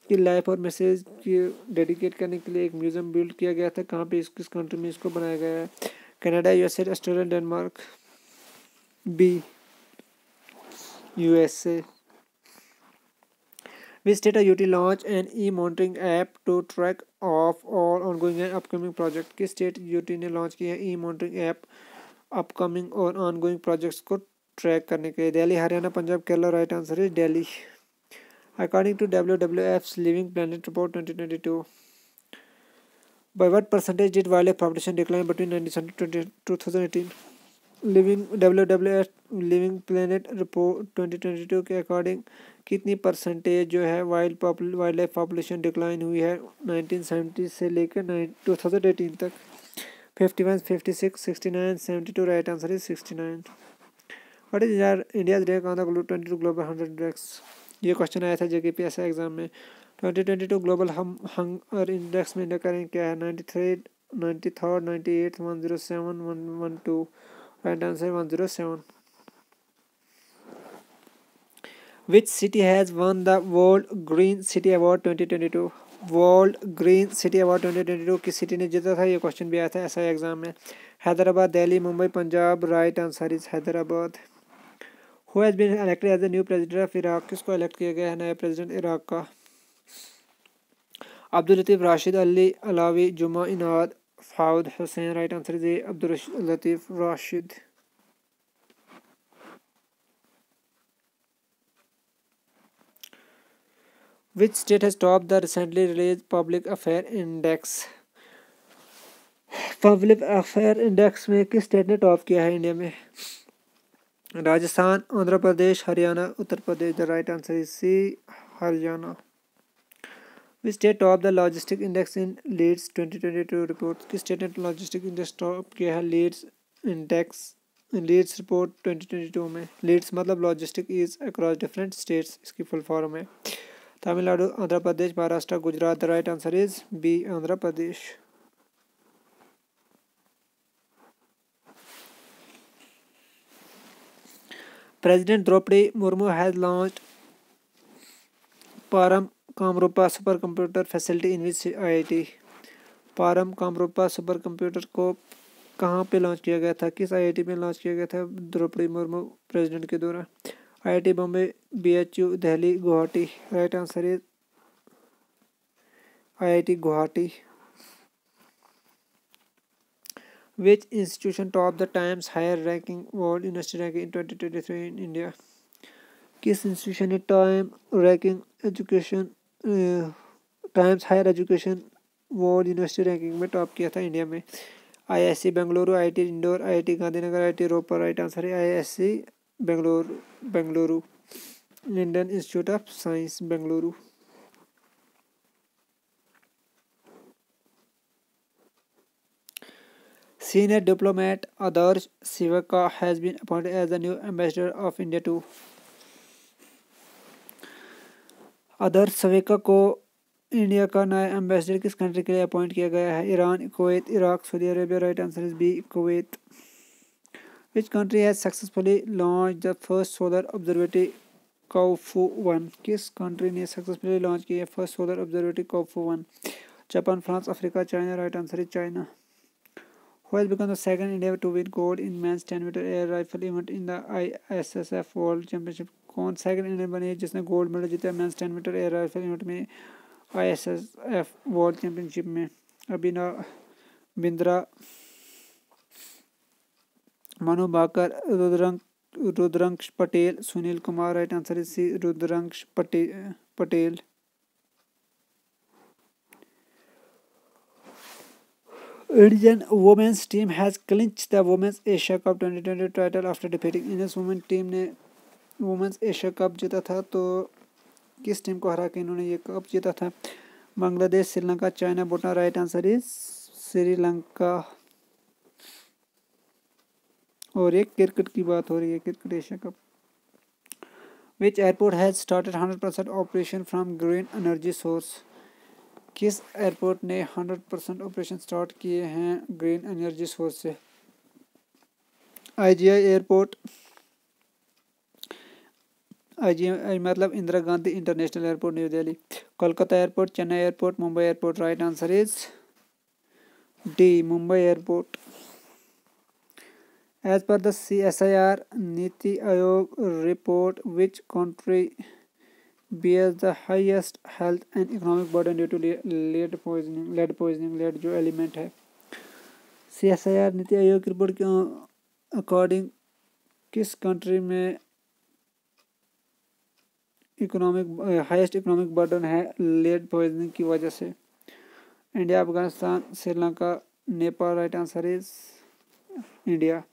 की life और मैसेज की डेडिकेट करने के लिए एक म्यूजियम बिल्ड किया गया था। कहाँ पे, किस कंट्री में इसको बनाया गया है? Canada, USA, Australia, Denmark. B, USA. Which state or UT launch an e-monitoring app to track of all ongoing and upcoming project? किस स्टेट यूटी ने लॉन्च किया है ई-मॉनिटरिंग ऐप अपकमिंग और ऑनगोइंग प्रोजेक्ट्स को ट्रैक करने के लिए? Delhi, Haryana, Punjab, Kerala. Right answer is Delhi. According to WWF's living planet report 2022, by what percentage did wildlife population decline between 1970 to 2018? WWF living planet report 2022 के according कितनी परसेंटेज जो है वाइल्ड लाइफ पॉपुलेशन डिक्लाइन हुई है 1970 से लेकर 2018 तक? 51, 56, 69, 72। Right answer is 69। What is India's rank on the 22 global 100 index? ये क्वेश्चन आया था JKPSC एग्जाम में। 2022 ग्लोबल हंगर इंडेक्स में इंडिया का रैंक क्या है? 93, 93, 98, 107, 112। Right answer 107। Which city has won the World Green City Award 2022? World green city award 2022 किस city ने जीता था? ये क्वेश्चन भी आया था ऐसा एग्जाम में। Hyderabad, Delhi, Mumbai, Punjab. Right answer is Hyderabad. Who has been elected as the new president of Iraq? किसको इलेक्ट किया गया है नया प्रेसिडेंट इराक का? Abdul Latif, Rashid Ali Alawi, Juma Inad, Fouad Hussain. Right answer is Abdul Latif Rashid. Which state has topped the recently released Public Affair Index? Public affair index में किस state ने top किया है इंडिया में? Rajasthan, Andhra Pradesh, Haryana, Uttar Pradesh. The right answer is C, Haryana. Which state topped the logistic index in LEADS 2022 report? किस state ने logistic index top किया है लीड्स रिपोर्ट 2022 में? लीड्स मतलब logistic is across different states, इसकी फुल फॉर्म है। Tamil Nadu, Andhra Pradesh, Maharashtra, Gujarat. The right answer is B, Andhra Pradesh. President Draupadi Murmu has launched Param Kamrupa supercomputer facility in which IIT? Param Kamrupa super computer को कहाँ पे launch किया गया था? किस आईआईटी में लॉन्च किया गया था द्रौपदी मुर्मू प्रेसिडेंट के द्वारा? IIT Bombay, BHU Delhi, Guwahati. Right answer is IIT Guwahati. Which institution topped the Times Higher Ranking World University Ranking in 2023 in India? किस इंस्टीट्यूशन ने Times Higher Education World University ranking में टॉप किया था इंडिया में? IISc Bengaluru, IIT Indore, IIT Gandhinagar, IIT Ropar. Right answer है IISc Bengaluru. Indian Institute of Science Bengaluru. Senior diplomat Adarsh Sivaka has been appointed as the new ambassador of India to. आदर्श सवेका को India का नया ambassador किस country के लिए अपॉइंट किया गया है? Iran, Kuwait, Iraq, Saudi Arabia. Right answer is B, Kuwait. Which country has successfully launch the first solar observatory Kuafu 1? किस कंट्री ने सक्सेसफुली लॉन्च किया first solar observatory Kuafu 1? Japan, France, Africa, China. Right answer is China. Who has become the second India to win gold in men's 10-meter air rifle event in the ISSF World Championship? कौन second Indian बने जिसने gold medal जीता men's 10 metre air rifle event में ISSF World Championship में? Abhinav Bindra, Manu Bhaker, Rudransh Patel, Sunil Kumar. Right answer is C, Rudransh Patel. Indian women's team has clinched the Women's Asia Cup 2020 title after defeating Indian women's team ने women's Asia cup जीता था। तो किस team को हरा के इन्होंने ये कप जीता था? Bangladesh, Sri Lanka, China, Bhutan. Right answer is Sri Lanka. और एक क्रिकेट की बात हो रही है, cricket Asia cup. Which airport has started 100% operation from green energy source? किस एयरपोर्ट ने 100% ऑपरेशन स्टार्ट किए हैं ग्रीन एनर्जी सोर्स से? आईजीआई एयरपोर्ट, आईजीआई मतलब Indira Gandhi international airport New Delhi. Kolkata airport, Chennai airport, Mumbai airport. Right answer is D, Mumbai airport. As per the CSIR NITI Aayog report, which country bears the highest health and economic burden due to lead poisoning। lead जो element है। CSIR NITI Aayog की report के according किस country में highest economic burden है lead poisoning की वजह से? India, Afghanistan, Sri Lanka, Nepal. Right answer is India.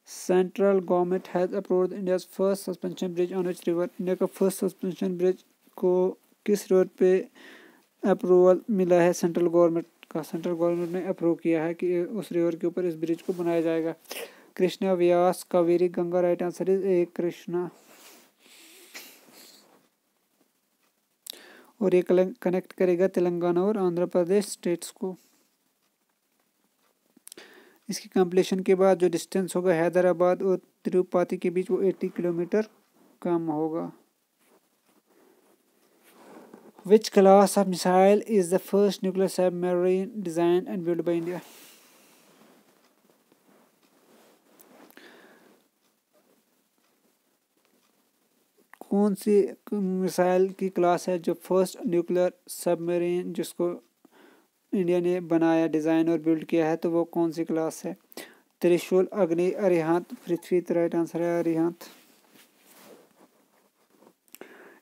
Central government has approved India's first suspension bridge on which river? India का फर्स्ट सस्पेंशन ब्रिज को किस रिवर पे अप्रूवल मिला है सेंट्रल गवर्नमेंट का? सेंट्रल गवर्नमेंट ने अप्रूव किया है कि उस रिवर के ऊपर इस ब्रिज को बनाया जाएगा। Krishna, Vyas, Kaveri, Ganga. Right answer is A, Krishna. और ये कनेक्ट करेगा तेलंगाना और आंध्र प्रदेश स्टेट्स को। इसकी कंप्लीशन के बाद जो डिस्टेंस होगा हैदराबाद और तिरुपति के बीच वो 80 किलोमीटर कम होगा। Which class of missile is the first nuclear submarine designed and built by India? कौन सी मिसाइल की क्लास है जो फर्स्ट न्यूक्लियर सबमरीन जिसको इंडिया ने बनाया, डिज़ाइन और बिल्ड किया है, तो वो कौन सी क्लास है? त्रिशूल, अग्नि, अरिहंत, पृथ्वी। राइट आंसर है Arihant.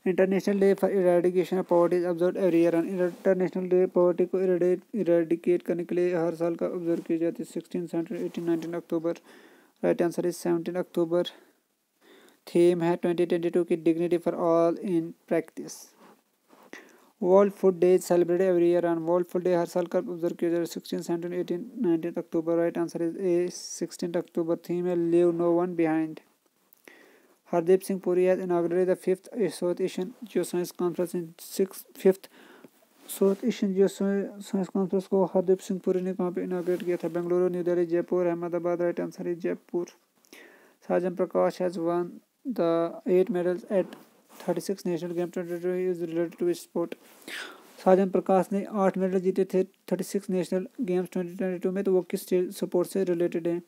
International day for eradication of poverty is observe every year on? International day poverty को इरेडिकेट करने के लिए हर साल का ऑब्जर्व किया जाता है 16, 17, 18, 19 October. Right answer is 17 October. Theme है 2022 की dignity for all in practice. World Food Day celebrate every year on? World Food Day हर साल कब ऑब्जर्व किया जाता है 16, 17, 18, 19 October. Right answer is A, 16 October. Theme है leave no one behind. Hardeep Singh Puri has inaugurated the 5th South Asian geoscience conference in 5th South Asian geoscience conference को हरदीप सिंह पुरी ने कहाँ पे इनॉग्रेट किया था? Bengaluru, New Delhi, Jaipur, Ahmedabad. Right answer is Jaipur. Sajan Prakash has won the 8 medals at 36 national game 2022 is related to sport। Sajan Prakash ने 8 medal जीते थे 36 national games 2022 में, तो वो किस स्पोर्ट से रिलेटेड हैं?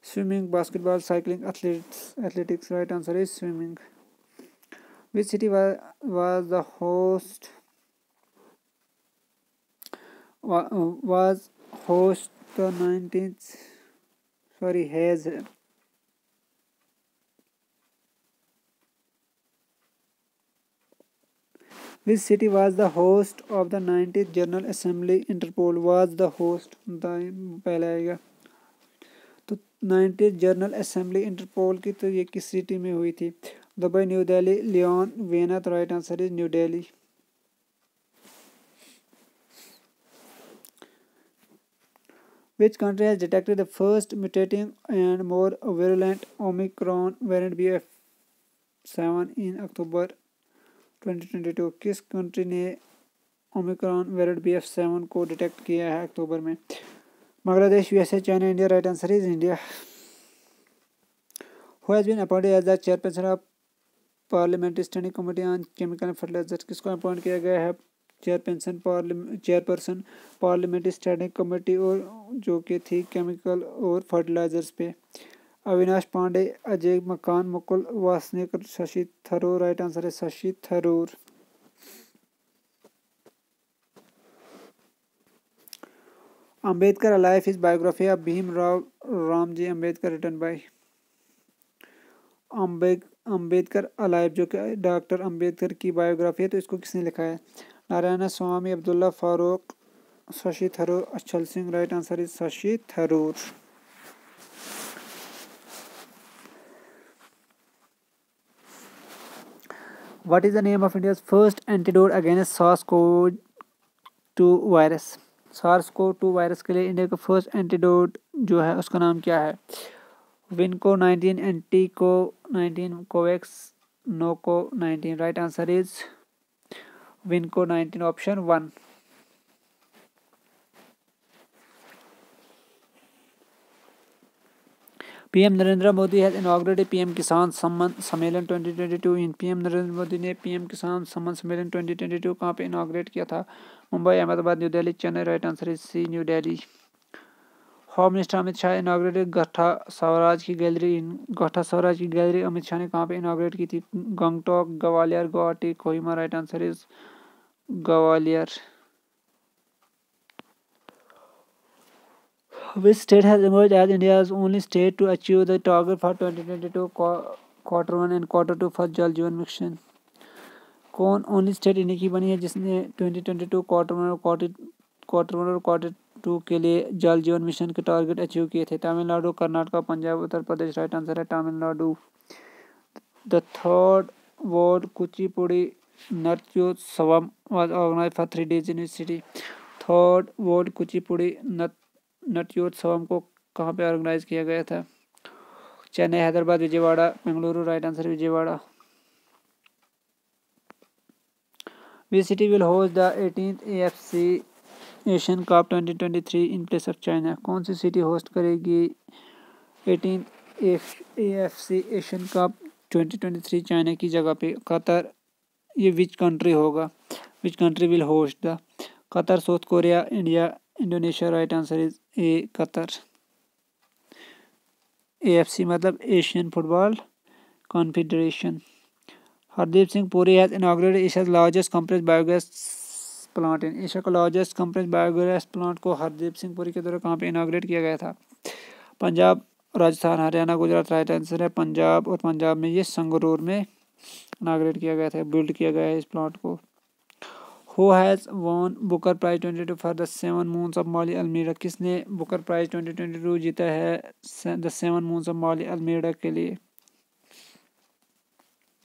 Swimming, basketball, cycling, athletics. Right answer is swimming. Which city was the host the 19th, sorry, has which city was the host of the 90th General Assembly? Interpol was the host, पहले आएगा। तो 90th general assembly interpole की तो ये किस city में हुई थी? Dubai, New Delhi, Lyon, Vienna. तो right answer is New Delhi. Which country has detected the first mutating and more virulent Omicron variant BF7 in October 2022? किस कंट्री ने ओमिक्रॉन वेरिएंट BF7 को डिटेक्ट किया है अक्टूबर में? Bangladesh, USA, China, India. Right answer is India. Who has been appointed as the chairperson of Parliamentary Standing Committee on Chemical and Fertilizers? किसको appoint किया गया है चेयरपर्सन पार्लियामेंट्री स्टैंडिंग कमेटी और जो कि थी केमिकल और फर्टिलाइजर्स पे? अविनाश पांडे, अजय मकान, मुकुल वासनिक, शशि थरूर। राइट आंसर है Shashi Tharoor. Ambedkar life is biography of Bhimrao Ramji Ambedkar written by Ambedkar alive, जो कि डॉक्टर अंबेडकर की बायोग्राफी है, तो इसको किसने लिखा है? Narayan Swami, Abdullah Farooq, Shashi Tharoor, Achal Singh. Right answer is Shashi Tharoor. What is the name of India's first antidote against SARS-CoV-2 virus? SARS-CoV-2 virus के लिए इंडिया का फर्स्ट एंटीडोट जो है उसका नाम क्या है? Vinco 19, Antico 19, Covax, Noco 19। Right answer is Vinco 19, option 1। PM Narendra Modi has inaugurated PM Kisan सम्मेलन 2022 इन। PM नरेंद्र मोदी ने PM किसान सम्मेलन 2022 कहाँ पे इनॉग्रेट किया था? Mumbai, Ahmedabad, New Delhi, Chennai. Right answer is C, new Delhi. Home minister Amit Shah inaugurated Gatha Swaraj की गैलरी इन। गठा स्वराज की गैलरी अमित शाह ने कहाँ पे इनॉग्रेट की थी? Gangtok, Gwalior, Guwahati, Kohima. Right answer is Gwalior. Which state has emerged as India's only state to achieve the target for 2022 quarter 1 and quarter 2 for जल जीवन mission? कौन ओनली स्टेट इंडिया की बनी है जिसने 2022 क्वार्टर 1 और क्वार्टर 2 के लिए जल जीवन मिशन के टारगेट अचीव किए थे? तमिलनाडु, कर्नाटक, पंजाब, उत्तर प्रदेश। राइट आंसर है Tamil Nadu. The third world Kuchipudi Nrityotsavam was organized for 3 days in which city? Third world Kuchipudi Nrityotsavam को कहाँ पे ऑर्गेनाइज किया गया था? Chennai, Hyderabad, Vijayawada, Bengaluru. Right answer Vijayawada. Which city will host the 18th AFC Asian Cup 2023 in place of China? कौन सी सिटी होस्ट करेगी 18th AFC Asian Cup 2023 China की जगह पे? कतर। ये विच कंट्री होगा? Which country will host the? Qatar, south Korea, India, Indonesia. Right answer is A, Qatar. AFC मतलब Asian football confederation. Hardeep Singh Puri has inaugurated Asia's largest compressed biogas plant in. Asia का largest compressed biogas plant को हरदीप सिंह पुरी के द्वारा कहाँ पे inaugurate किया गया था? पंजाब, राजस्थान, हरियाणा, गुजरात। राइट आंसर है पंजाब, और पंजाब में ये संगरूर में इनॉग्रेट किया गया था, बिल्ड किया गया है इस प्लांट को। Who has won Booker Prize 2022 for the 7 moons of Maali Almeida? किसने बुकर प्राइज 2022 जीता है the 7 moons of Maali Almeida के लिए?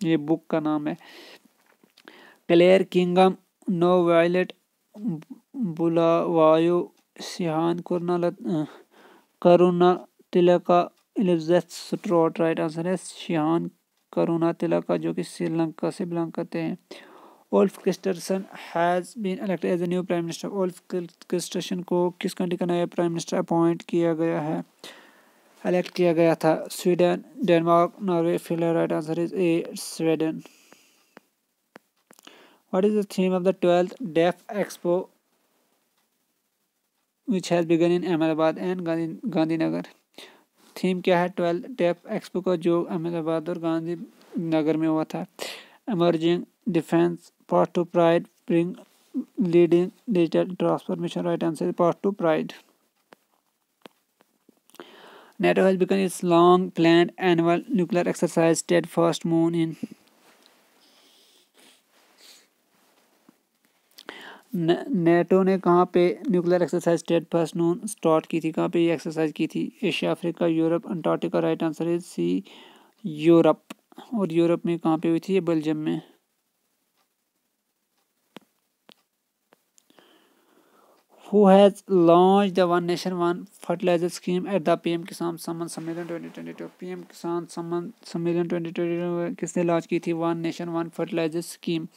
ये बुक का नाम है। Claire Keegan, No Violet, Bulawayo, Shehan Karunatilaka, Elizabeth Strout. Right answer है सिहान करुणा तिलका, जो कि श्रीलंका से बिलोंग करते हैं। Ulf Kristersson has been elected as a new prime minister. Ulf Kristersson को किस कंट्री का नया प्राइम मिनिस्टर अपॉइंट किया गया है, इलेक्ट किया गया था? Sweden, Denmark, Norway, Finland. Right answer is A, Sweden. What is the theme of the 12th deaf expo which has begun in Ahmedabad and Gandhinagar? Theme क्या है 12th डेफ एक्सपो का जो अहमदाबाद और गांधीनगर में हुआ था? emerging defense, path to pride, bring leading digital transformation. Right answer is path to pride. NATO has begun its long-planned annual nuclear exercise Steadfast Moon in NATO ने कहाँ पे nuclear exercise Steadfast Moon start की थी, कहाँ पे ये exercise की थी? Asia, Africa, Europe, Antarctica. Right answer is C, Europe. और यूरोप में कहाँ पे हुई थी? ये बेल्जियम में। Who has launched the One Nation One Fertilizer Scheme at the PM किसान सम्मान सम्मेलन 2022? PM किसान सम्मान सम्मेलन 2022 किसने लॉन्च की थी? One nation one fertiliser scheme.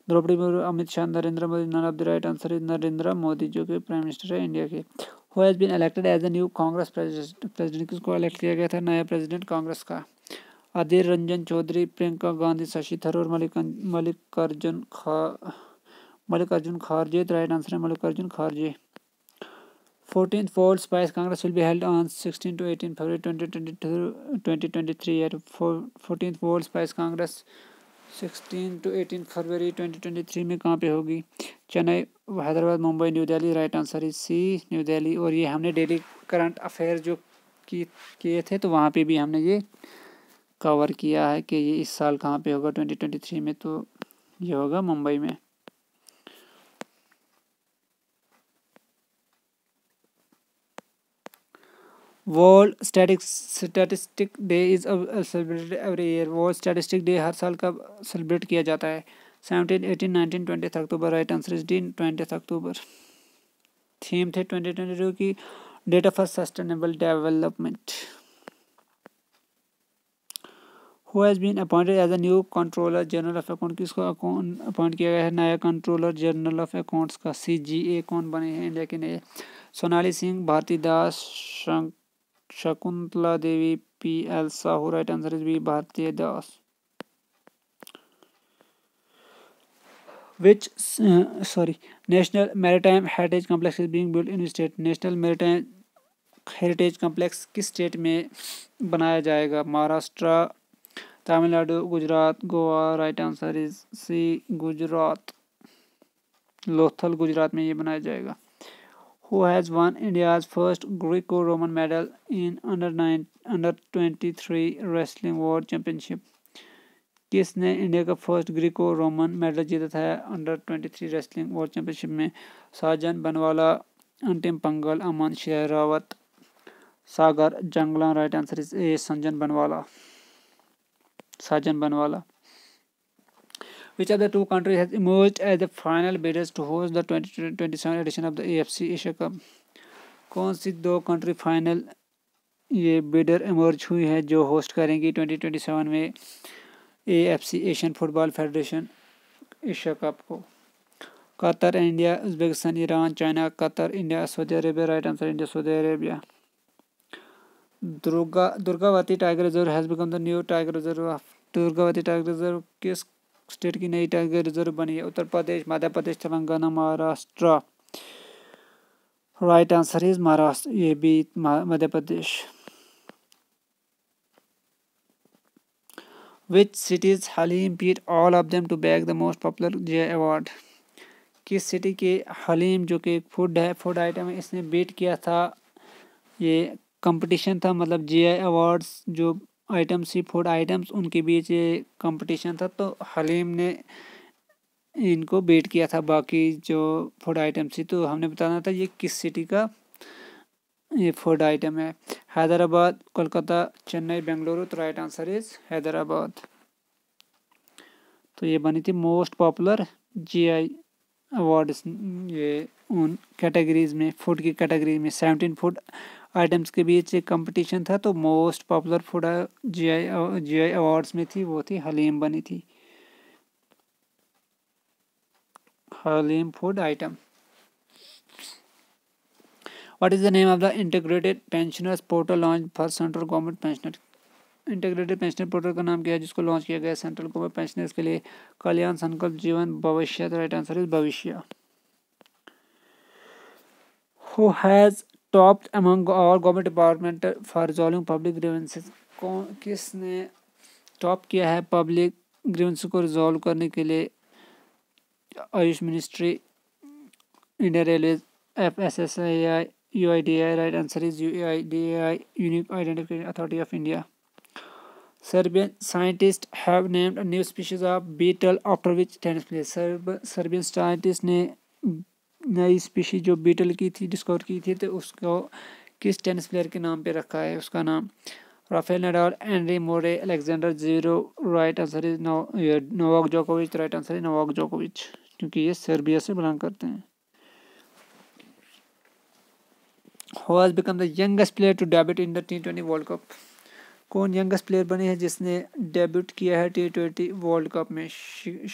Draupadi Murmu, Amit Shah, Narendra Modi. None of the right answer is Narendra Modi, जो कि प्राइम मिनिस्टर है इंडिया के। Who has been elected as a new Congress president? किसको इलेक्ट किया गया था नया प्रेसिडेंट कांग्रेस का? अधीर रंजन चौधरी, प्रियंका गांधी, शशि थरूर, मल्लिकार्जुन खड़गे। राइट आंसर है मल्लिकार्जुन खड़गे। 14th World Spice Congress will be held on 16 to 18 February 2023 at 14th World Spice Congress 16 to 18 फरवरी 2023 में कहाँ पे होगी? Chennai, Hyderabad, Mumbai, new Delhi. Right answer is C, new Delhi. और ये हमने डेली करंट अफेयर जो किए थे तो वहाँ पे भी हमने ये कवर किया है कि ये इस साल कहाँ पे होगा 2023 में, तो ये होगा मुंबई में। World Statistic Day is celebrated every year. World Statistic Day हर साल कब सेलिब्रेट किया जाता है? 17, 18, 19, 20 October. Right answer is D, 20 October. Theme थे 2022 की data for sustainable development. Who has been appointed as a new controller general of account? किसको appoint किया गया है नया कंट्रोलर जनरल ऑफ अकाउंट्स का? CGA कौन बने हैं इंडिया के नए? Sonali Singh, Bharti Das, Shakuntala Devi, PL Sahu. Right answer is B, Bharti Das. Which National Maritime Heritage Complex is being built in state? National maritime heritage complex किस स्टेट में बनाया जाएगा? Maharashtra, Tamil Nadu, Gujarat, Goa. Right answer is C, Gujarat. Lothal, Gujarat में ये बनाया जाएगा। Who has won India's first Greco-Roman medal in under 23 wrestling world championship? किसने India का फर्स्ट ग्रीको रोमन मेडल जीता था अंडर 23 रेसलिंग वर्ल्ड चैंपियनशिप में? साजन बनवाला, अंतिम पंगल, अमन शेरावत, सागर जंगला। राइट आंसर इज ए, साजन बनवाला। Which of the two countries has emerged as the final bidders to host the 2027 edition of the AFC Asia Cup? कौन सी दो कंट्री फाइनल ये बिडर इमर्ज हुई है जो होस्ट करेंगी 2027 में AFC Asian Football Federation Asia Cup को? Qatar, India, Uzbekistan, Iran, China. Qatar, India, Saudi Arabia. Right answer India, Saudi Arabia. Durgavati tiger reserve has become the new tiger reserve of. Durgavati tiger reserve किस state की नई tiger reserve बनी है? Uttar Pradesh, Madhya Pradesh, Telangana, Maharashtra. Right answer is Maharashtra, ये भी मध्य Pradesh. Which cities haleem beat all of them to bag the most popular GI award? किस city के हलीम जो कि फूड आइटम है इसने बीट किया था? ये कंपटीशन था, मतलब GI अवार्ड्स जो आइटम्स थी फूड आइटम्स उनके बीच ये कंपटीशन था, तो हलीम ने इनको बीट किया था बाकी जो फूड आइटम्स थी। तो हमने बताना था ये किस सिटी का ये फूड आइटम है। हैदराबाद, कोलकाता, चेन्नई, बेंगलुरु। तो राइट आंसर इज हैदराबाद। तो ये बनी थी मोस्ट पॉपुलर GI अवार्ड्स ये उन कैटेगरीज में, फूड की कैटेगरी में 17 फूड आइटम्स के बीच एक कंपटीशन था, तो most popular food GI awards में थी वो थी हलीम बनी थी, haleem food item. What is the name of the integrated pensioners portal launched for central government pensioner? Integrated pensioner portal का नाम क्या है जिसको लॉन्च किया गया सेंट्रल गवर्नमेंट पेंशनर्स के लिए? कल्याण, संकल्प, जीवन, भविष्य। राइट आंसर इज भविष्य। Who has topped among all government department for resolving public grievances? किसने टॉप किया है पब्लिक ग्रीवेंस को रिजॉल्व करने के लिए? Ayush ministry, Indian railway, FSSAI, UIDAI. Right answer is UIDAI, Unique Identification Authority of India. Serbian scientists have named a new species of beetle after which tennis player. Serbian scientist ने नई species जो beetle की थी discover की थी तो उसको किस टेनिस प्लेयर के नाम पे रखा है? उसका नाम Rafael Nadal, Andy Murray, Alexander Zverev. Right answer is Novak जोकोविच. राइट आंसर इज नोवाक जोकोविच, क्योंकि ये सर्बिया से बिलोंग करते हैं. Who has become the youngest player to debut in the T20 World Cup? कौन यंगेस्ट प्लेयर बने हैं जिसने डेब्यूट किया है T20 वर्ल्ड कप में?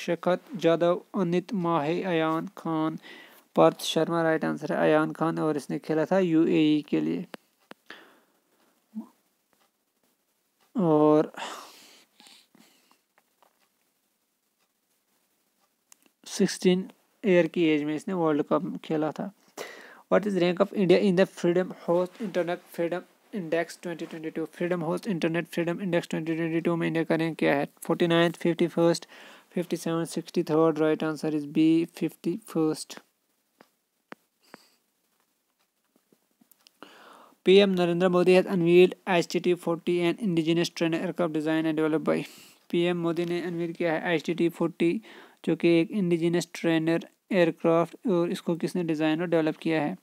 शखत जादव, अनित माहे, अयान खान, पार्थ शर्मा. राइट आंसर है अयान खान, और इसने खेला था UAE के लिए. और 16 ईयर की एज में इसने वर्ल्ड कप खेला था. What is rank of India in the freedom host internet freedom index 2022? Freedom host internet freedom index 2022 में इंडिया का रैंक क्या है? 49th, 51st, 57th, 63rd. Right answer is B, 51st. PM Narendra Modi has unveiled HTT-40, an indigenous trainer aircraft designed and developed by. PM Modi ने unveil किया है HTT-40, जो कि एक इंडिजिनस ट्रेनर एयरक्राफ्ट, और इसको किसने डिज़ाइन और डेवलप किया है?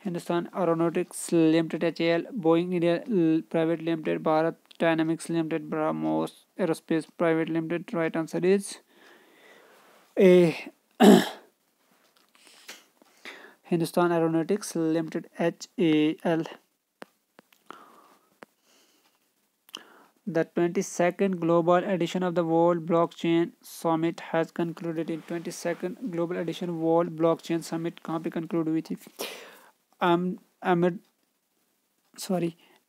Hindustan aeronautics limited HAL, Boeing India private limited, Bharat dynamics limited, BrahMos aerospace private limited. Right answer is A, Hindustan aeronautics limited HAL. The 22nd global edition of the World Blockchain Summit has concluded in 22nd global edition World Blockchain Summit कहाँ पे conclude हुई थी?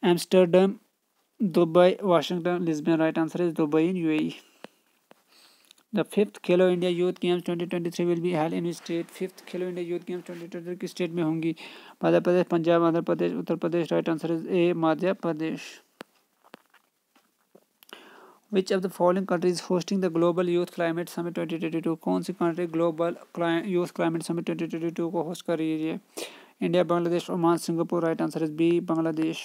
Amsterdam, Dubai, Washington, Lisbon. Right answer is Dubai in UAE. The 5th Khelo India Youth Games 2023 will be held in which state? 5th Khelo India Youth Games 2023 किस state में होंगी? Madhya Pradesh, Punjab, Andhra Pradesh, Uttar Pradesh. Right answer is A, Madhya Pradesh. Which of the following countries hosting the Global Youth Climate Summit 2022? कौन सी country global youth climate summit 2022 को host कर रही है? India, Bangladesh, Oman, Singapore. Right answer is B, Bangladesh.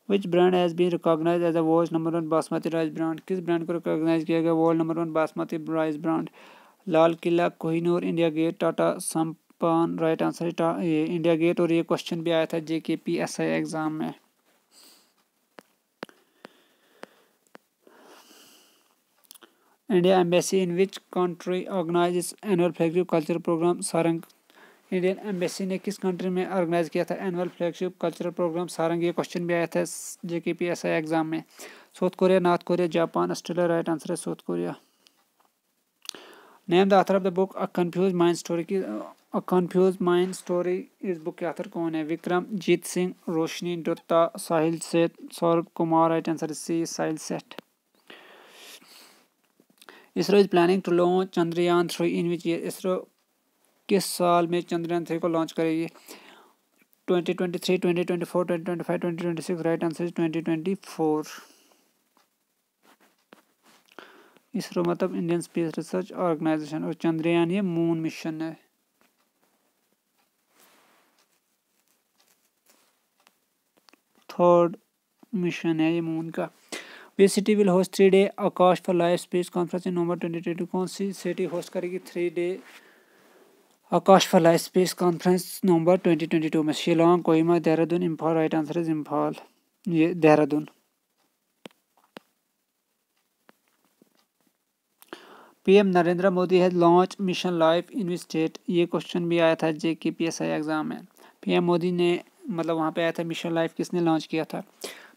Which brand has been recognized as the world's #1 basmati rice brand? किस brand को recognize किया गया world #1 basmati rice brand? Lal Qila, Kohinoor, India Gate, Tata Sampann. Right answer ये India Gate, और ये क्वेश्चन भी आया था JKPSI एग्जाम में. India Embassy in which country organizes annual flagship cultural program Sarang? Indian embassy ने किस कंट्री में ऑर्गेनाइज किया था annual flagship cultural program Sarang? ये क्वेश्चन भी आया था JKPSI एग्जाम में. South Korea, North Korea, Japan, Australia. Right answer है South Korea. Name the author of the book a confused mind story. की अ कंफ्यूज माइंड स्टोरी इस book के author कौन है? Vikram Jeet Singh, Roshni Dutta, Sahil Seth, Saurabh Kumar. Right answer is C, Sahil Seth. ISRO is planning to launch Chandrayaan 3 in which year? ISRO किस साल में चंद्रयान 3 को launch करेगी? 2023, 2024, 2025, 2026. Right answer is 2024. इसरो मतलब इंडियन स्पेस रिसर्च ऑर्गेनाइजेशन, और चंद्रयान ये मून मिशन है. थर्ड मिशन है ये मून का. Which city will host 3-day Aakash for live space conference in November 2022? कौन सी सिटी होस्ट करेगी 3-day Aakash for live space conference November 2022 में? Shillong, Kohima, Dehradun, Imphal. Right answer is Imphal, ये Dehradun. PM Narendra Modi has launch mission life in which state? ये question भी आया था JKPSI exam में. PM मोदी ने मतलब वहाँ पे आया था मिशन लाइफ किसने लॉन्च किया था?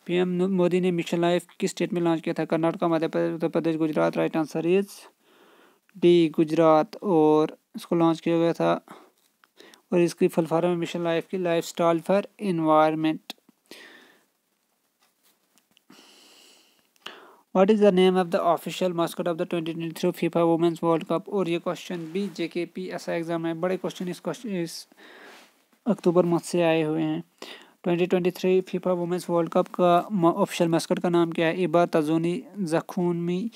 PM मोदी ने मिशन लाइफ किस स्टेट में लॉन्च किया था? Karnataka, Madhya Pradesh, Uttar Pradesh, Gujarat. Right answer is D, Gujarat. और इसको लॉन्च किया गया था, और इसकी फुल फॉर्म है मिशन लाइफ की lifestyle for environment. What is the name of the official mascot of the 2023 FIFA women's World Cup? और ये क्वेश्चन भी JKPSI एग्जाम में बड़े क्वेश्चन इस अक्टूबर मंथ से आए हुए हैं. 2023 फीफा वुमेन्स वर्ल्ड कप का ऑफिशियल मास्कट का नाम क्या है? Iba, Tazuni, Jakhuni,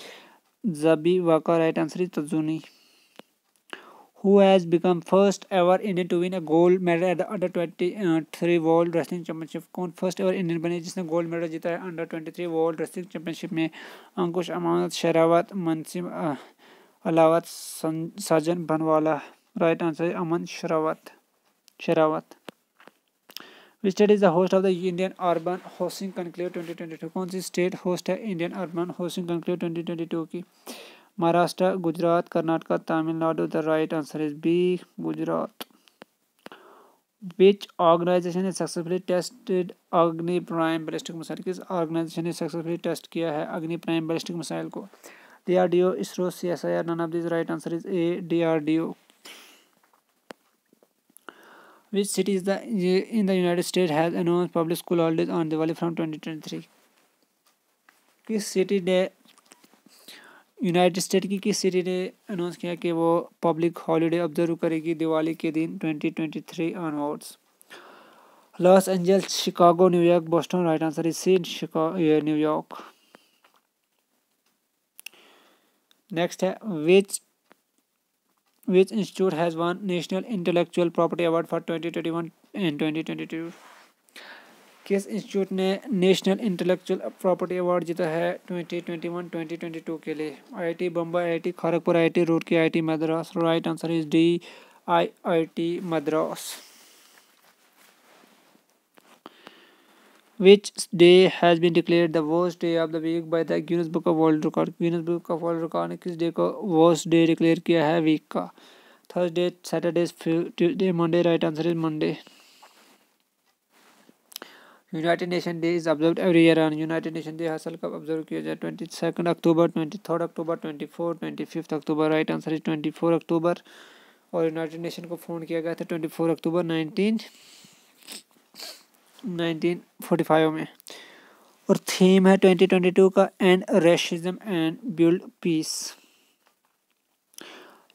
Jabi Waka. Right answer is Tazuni. Who has become first ever Indian to win a gold medal at the Under 23 World Wrestling Championship? कौन first ever Indian बने जिसने gold medal जीता है under 23 world wrestling championship में? अंकुश, अमानत, शेरावत, मनसिम, अलावत, साजन बनवाला. Right answer Aman Sherawat. Which state is the host of the Indian Urban Housing Conclave 2022? कौन सी state host है इंडियन अर्बन हाउसिंग कंक्लेव 2022 की? Maharashtra, Gujarat, Karnataka, Tamil Nadu. The right answer is B, Gujarat. Which organization has successfully tested Agni prime ballistic missile? किस organisation ने successfully test किया है Agni prime ballistic missile को? DRDO, ISRO, CSIR. None of this. Right answer is A, DRDO. Which city is in the United States has announced public school holidays on Diwali from 2023? किस city ने United state की किस city ने announce किया कि वो public holiday observe करेगी दिवाली के दिन 2023 onwards? Los Angeles, Chicago, New York, Boston. Right answer is C, New York. Next है which institute has won National Intellectual Property Award for 2021 and 2022? किस इंस्टीट्यूट ने नेशनल इंटेलेक्चुअल प्रॉपर्टी अवार्ड जीता है 2021-2022 के लिए? IIT Bombay, IIT Kharagpur, IIT Roorkee, IIT Madras. Right answer is D, IIT Madras. Which day has been declared the worst day of the week by the Guinness Book of World Record? Guinness Book of World Record ने किस day को worst day declare किया है week का? Thursday, Saturday, Tuesday, Monday. Right answer is Monday. United Nation Day is observed every year on. United Nation Day हर साल कब observe किया जाए? 22 October, 23 October, 24, 25 October. Right answer is 24 October. और United nation को फोन किया गया था 24 अक्टूबर 1945 में. और थीम है 2022 का end racism and build peace.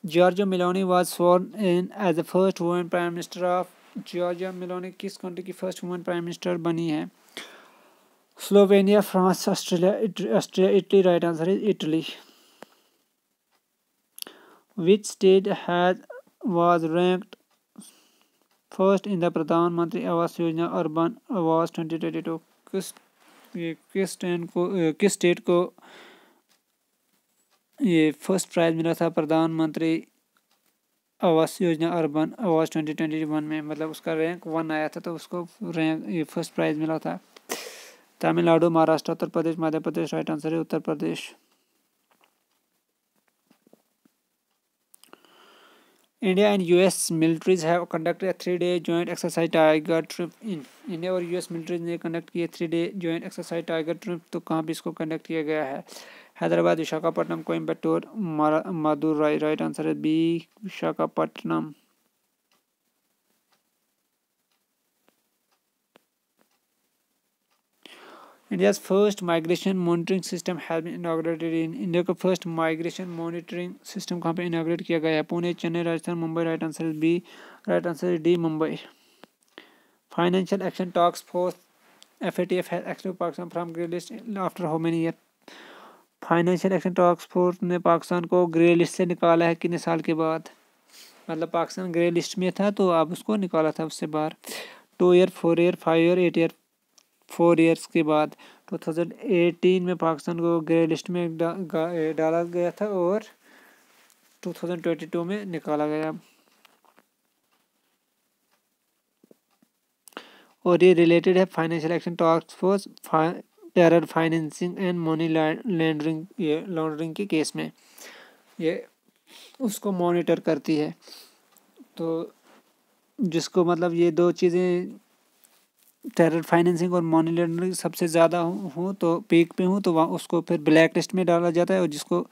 Giorgia Meloni was sworn in as the first women prime minister of. Giorgia Meloni किस कंट्री की फर्स्ट वुमेन प्राइम मिनिस्टर बनी है? Slovenia, France, Austria, Italy. Right answer is Italy. Which state has was ranked first in the Pradhan Mantri Awas योजना urban आवास 2022? किस state को ये first prize मिला था प्रधानमंत्री आवास योजना अर्बन आवास 2021 में? मतलब उसका रैंक 1 आया था तो उसको ये फर्स्ट प्राइज मिला था. तमिलनाडु, महाराष्ट्र, उत्तर प्रदेश, मध्य प्रदेश. राइट आंसर है उत्तर प्रदेश. India and US militaries have conducted a 3-day joint exercise Tiger trip in. India और US militaries ने कंडक्ट किए 3-day joint exercise Tiger trip. तो कहाँ पे इसको कंडक्ट किया गया है? हैदराबाद, विशाखापट्टनम, कोयम्बटूर, मदुराई. राइट आंसर है B, Visakhapatnam. India's first migration monitoring system has been inaugurated in. India का फर्स्ट माइग्रेशन मॉनिटरिंग सिस्टम कहाँ पे इनाग्रेट किया गया है? Pune, Chennai, Rajasthan, Mumbai. Right answer is B. Right answer is D, Mumbai. Financial action task force FATF has excluded Pakistan from grey list after how many years? Financial action task force ने पाकिस्तान को grey list से निकाला है कितने साल के बाद? मतलब पाकिस्तान ग्रे लिस्ट में था तो अब उसको निकाला था उससे बाहर. 2 year, 4 year, 5 year, 8 year, 4 years के बाद 2018 में पाकिस्तान को ग्रे लिस्ट में डाला गया था और 2022 में निकाला गया. और ये रिलेटेड है financial action task force terror financing and money laundering के केस में ये उसको मॉनिटर करती है. तो जिसको मतलब ये दो चीज़ें टेरर फाइनेंसिंग और मनी लॉन्ड्रिंग सबसे ज़्यादा हो तो पीक पे हो तो वहाँ उसको फिर ब्लैक लिस्ट में डाला जाता है और जिसको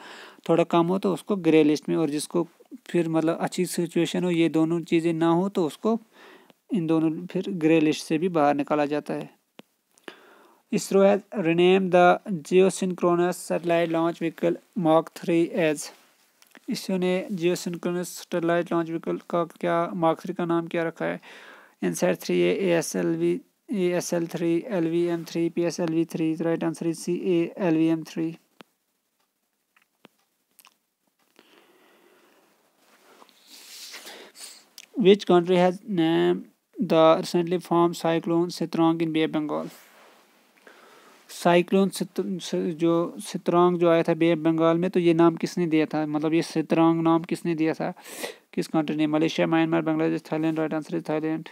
थोड़ा कम हो तो उसको ग्रे लिस्ट में. और जिसको फिर मतलब अच्छी सिचुएशन हो ये दोनों चीज़ें ना हो तो उसको इन दोनों फिर ग्रे लिस्ट से भी बाहर निकाला जाता है. ISRO has rename the geosynchronous satellite launch vehicle mark 3 as. ISRO ने जियोसिंक्रोनस सैटेलाइट लॉन्च व्हीकल का क्या मार्क 3 का नाम क्या रखा है? INSAT 3A, ASL3, LVM3, PSLV3. Right answer is C, LVM3. Which country has named the recently formed cyclone Sitrang in Bay of Bengal? Cyclone जो सितरांग जो आया था बे बंगाल में, तो ये नाम किसने दिया था, मतलब ये सितरांग नाम किसने दिया था, किस कंट्री ने? Malaysia, Myanmar, Bangladesh, Thailand. Right answer is Thailand.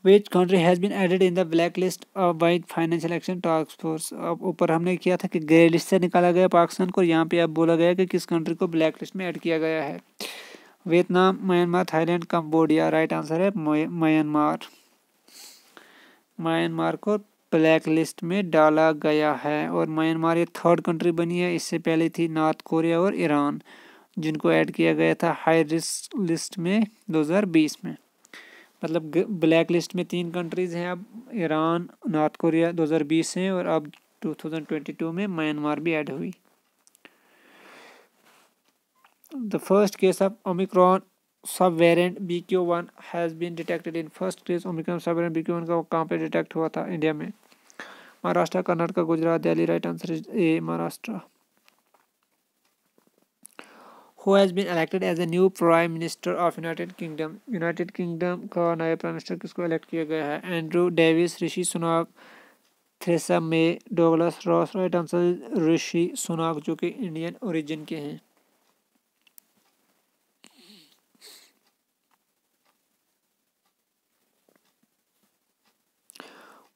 Which country has been added in the blacklist by Financial Action Task Force? अब ऊपर हमने किया था कि ग्रे लिस्ट से निकाला गया पाकिस्तान को, यहाँ पे अब बोला गया कि किस कंट्री को ब्लैक लिस्ट में ऐड किया गया है। Vietnam, Myanmar, Thailand, Cambodia. Right answer है म्यांमार। म्यांमार को ब्लैक लिस्ट में डाला गया है और म्यांमार ये थर्ड कंट्री बनी है। इससे पहले थी नॉर्थ कोरिया और ईरान, जिनको ऐड किया गया था हाई रिस्क लिस्ट में 2020 में। मतलब ब्लैक लिस्ट में 3 कंट्रीज़ हैं अब, ईरान, नॉर्थ कोरिया 2020 हैं, और अब 2022 में म्यांमार भी ऐड हुई। The first case of Omicron sub variant BQ.1 has been detected in first case Omicron sub variant BQ.1 का कहाँ पे डिटेक्ट हुआ था? इंडिया में। Maharashtra, Karnataka, Gujarat, Delhi. Right answer is A Maharashtra. Who has been elected as a new Prime Minister of United Kingdom? United Kingdom का नया prime minister किसको elect किया गया है? Andrew Davies, Rishi Sunak, Theresa May, Douglas Ross. Right answer Rishi Sunak, जो कि इंडियन ओरिजिन के हैं।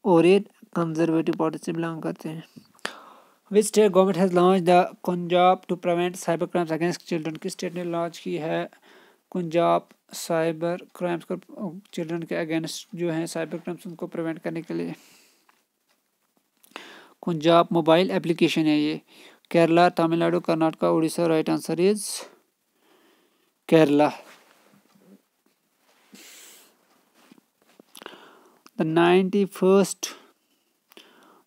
ओरियन कंजर्वेटिव पार्टी से बिलोंग करते हैं। Which state government has launch the Punjab to prevent cyber crimes against children? किस स्टेट ने लॉन्च की है पंजाब साइबर क्राइम्स को चिल्ड्रन के अगेंस्ट जो हैं साइबर क्राइम्स उनको प्रिवेंट करने के लिए? पंजाब मोबाइल एप्लीकेशन है ये। Kerala, Tamil Nadu, Karnataka, Orissa. Right answer is Kerala. The 91st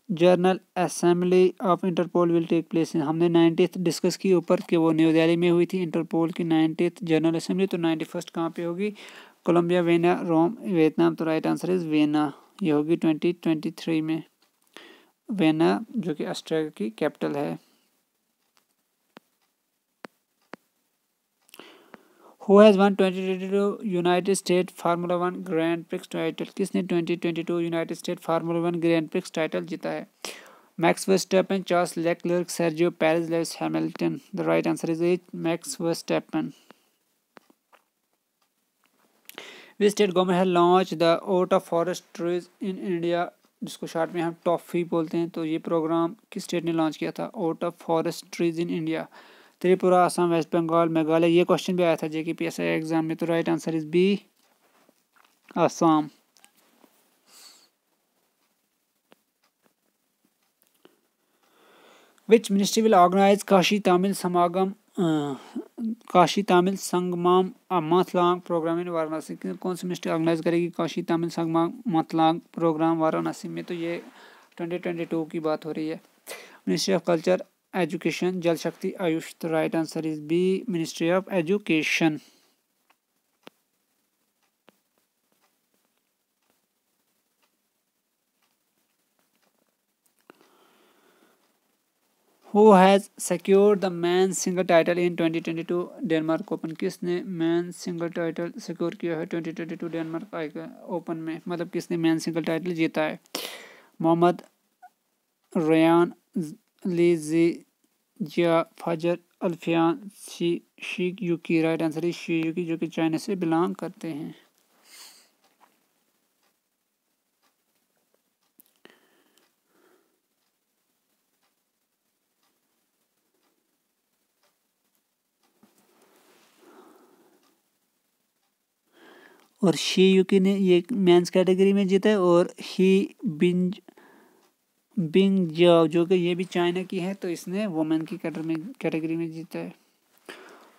general assembly of Interpol will take place. हमने 90th डिस्कस की ऊपर कि वो न्यू दिल्ली में हुई थी इंटरपोल की 90th जनरल असेंबली, तो 91st कहाँ पे होगी? कोलंबिया, वेना, रोम, वियतनाम। तो राइट आंसर इज वेना, ये होगी 2023 में। वेना जो कि ऑस्ट्रेलिया की कैपिटल है। Who has won 2022 United state formula 1 grand prix title? किसने 2022 United state formula 1 grand prix title जीता है? Max Verstappen, Charles Leclerc, Sergio Perez, Lewis Hamilton. The right answer is Max Verstappen. Which state government has launched the Out of Forest Trees in India, जिसको short में हम toffee बोलते हैं? तो ये programme किस स्टेट ने लॉन्च किया था? Out of forest trees in India. Tripura, Assam, West Bengal, Meghalaya. ये क्वेश्चन भी आया था JKPSI एग्जाम में, तो right answer is B Assam. Which ministry will organise Kashi Tamil Samagam Kashi Tamil Sangamam मतलांग प्रोग्राम इन वाराणसी? कौन सी मिनिस्ट्री ऑर्गेनाइज करेगी काशी तमिल संगमम मतलांग प्रोग्राम वाराणसी में? तो ये 2022 की बात हो रही है। मिनिस्ट्री ऑफ कल्चर, एजुकेशन, जल शक्ति, आयुष। तो right answer is B ministry of education. Who has secured the men's single title in 2022 Denmark open? किसने मेन सिंगल टाइटल सिक्योर किया है 2022 डेनमार्क ओपन में? मतलब किसने मेन सिंगल टाइटल जीता है? मोहम्मद, रेयान, लीजिया, फजर, Alfian, Shi Yuqi. Right answer is Shi Yuqi, जो कि चाइना से बिलोंग करते हैं। और शी युकी ने ये मेंस कैटेगरी में जीता है, और ही बिंग जाओ जो कि ये भी चाइना की है, तो इसने वुमेन की कैटेगरी में जीता है।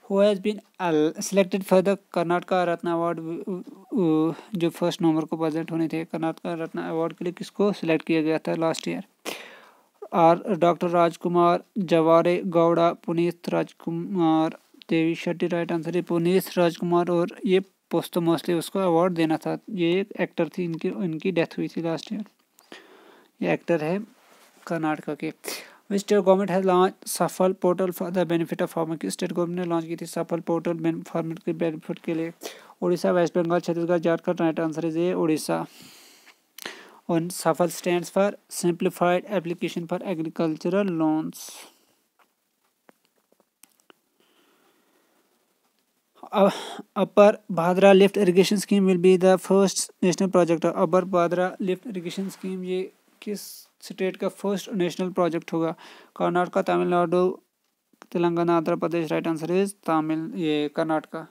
Who has been selected for the Karnataka Ratna award? जो 1 नवंबर को प्रेजेंट होने थे कर्नाटका रत्न अवार्ड के लिए, किसको सिलेक्ट किया गया था लास्ट ईयर? डॉक्टर राजकुमार, जवारे गौड़ा, पुनीत राजकुमार, देवी शेट्टी। राइट आंसर है पुनीत राजकुमार, और ये पोस्टमोस्टली उसको अवार्ड देना था। ये एक एक्टर थी, इनकी डेथ हुई थी लास्ट ईयर। ये एक्टर है कर्नाटका के। Which state government has launch Safal portal for the benefit of farmer. किस स्टेट गवर्नमेंट ने लॉन्च की थी सफल पोर्टल फार्मर के बेनिफिट के लिए? Orissa, West Bengal, Chhattisgarh, Jharkhand. Right answer is A Orissa. और Safal stands for simplified application for agricultural loans. Upper Bhadra lift irrigation scheme will be the first national project. Upper Bhadra lift irrigation scheme ये किस state का first national project होगा? Karnataka, Tamil Nadu, Telangana, Andhra Pradesh. Right answer is Karnataka.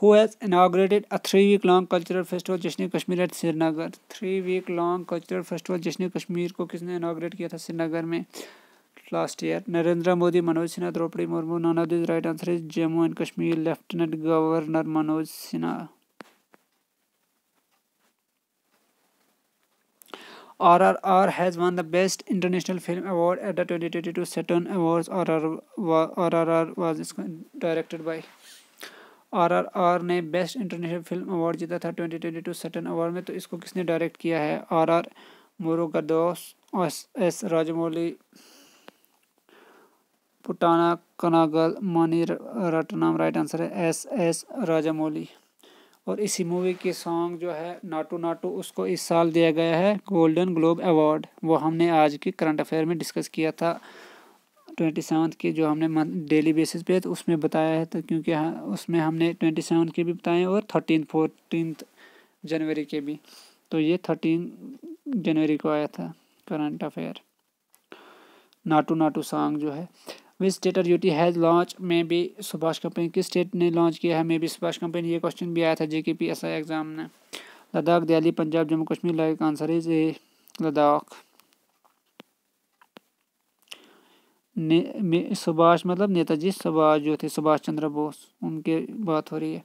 Who has inaugurated a 3-week long cultural festival जश्न Kashmir at Srinagar? 3-week long cultural festival जश्न कश्मीर को किसने inaugurate किया था श्रीनगर में last year? Narendra Modi, Manoj Sinha, Draupadi Murmu. None of this right answer is Jammu and Kashmir lieutenant governor Manoj Sinha. RRR has won the Best International Film Award at the 2022 Saturn Awards. RRR was directed by RRR ने best international film award जीता था 2022 Sutton award में। तो इसको किसने direct किया है? RR मुरुगदोस, S Rajamouli, पुटाना कनागल, Mani Ratnam. Right answer है S राजमौली। और इसी मूवी के सॉन्ग जो है नाटू नाटू उसको इस साल दिया गया है गोल्डन ग्लोब अवार्ड। वो हमने आज के करंट अफेयर में डिस्कस किया था 27 के, जो हमने डेली बेसिस पे तो उसमें बताया है। तो क्योंकि उसमें हमने 27 के भी बताए और 14 जनवरी के भी। तो ये 13 जनवरी को आया था current affair. Naatu Naatu song जो है। विच स्टेट और यूटी हैज़ लॉन्च में भी सुभाष कंपनी? किस स्टेट ने लॉन्च किया है में भी सुभाष कंपनी? ये क्वेश्चन भी आया था JKPSI एग्जाम में। Ladakh, Delhi, Punjab, Jammu Kashmir. Like answer is ए लद्दाख। सुभाष मतलब नेताजी सुभाष जो थे, सुभाष चंद्र बोस, उनके बात हो रही है।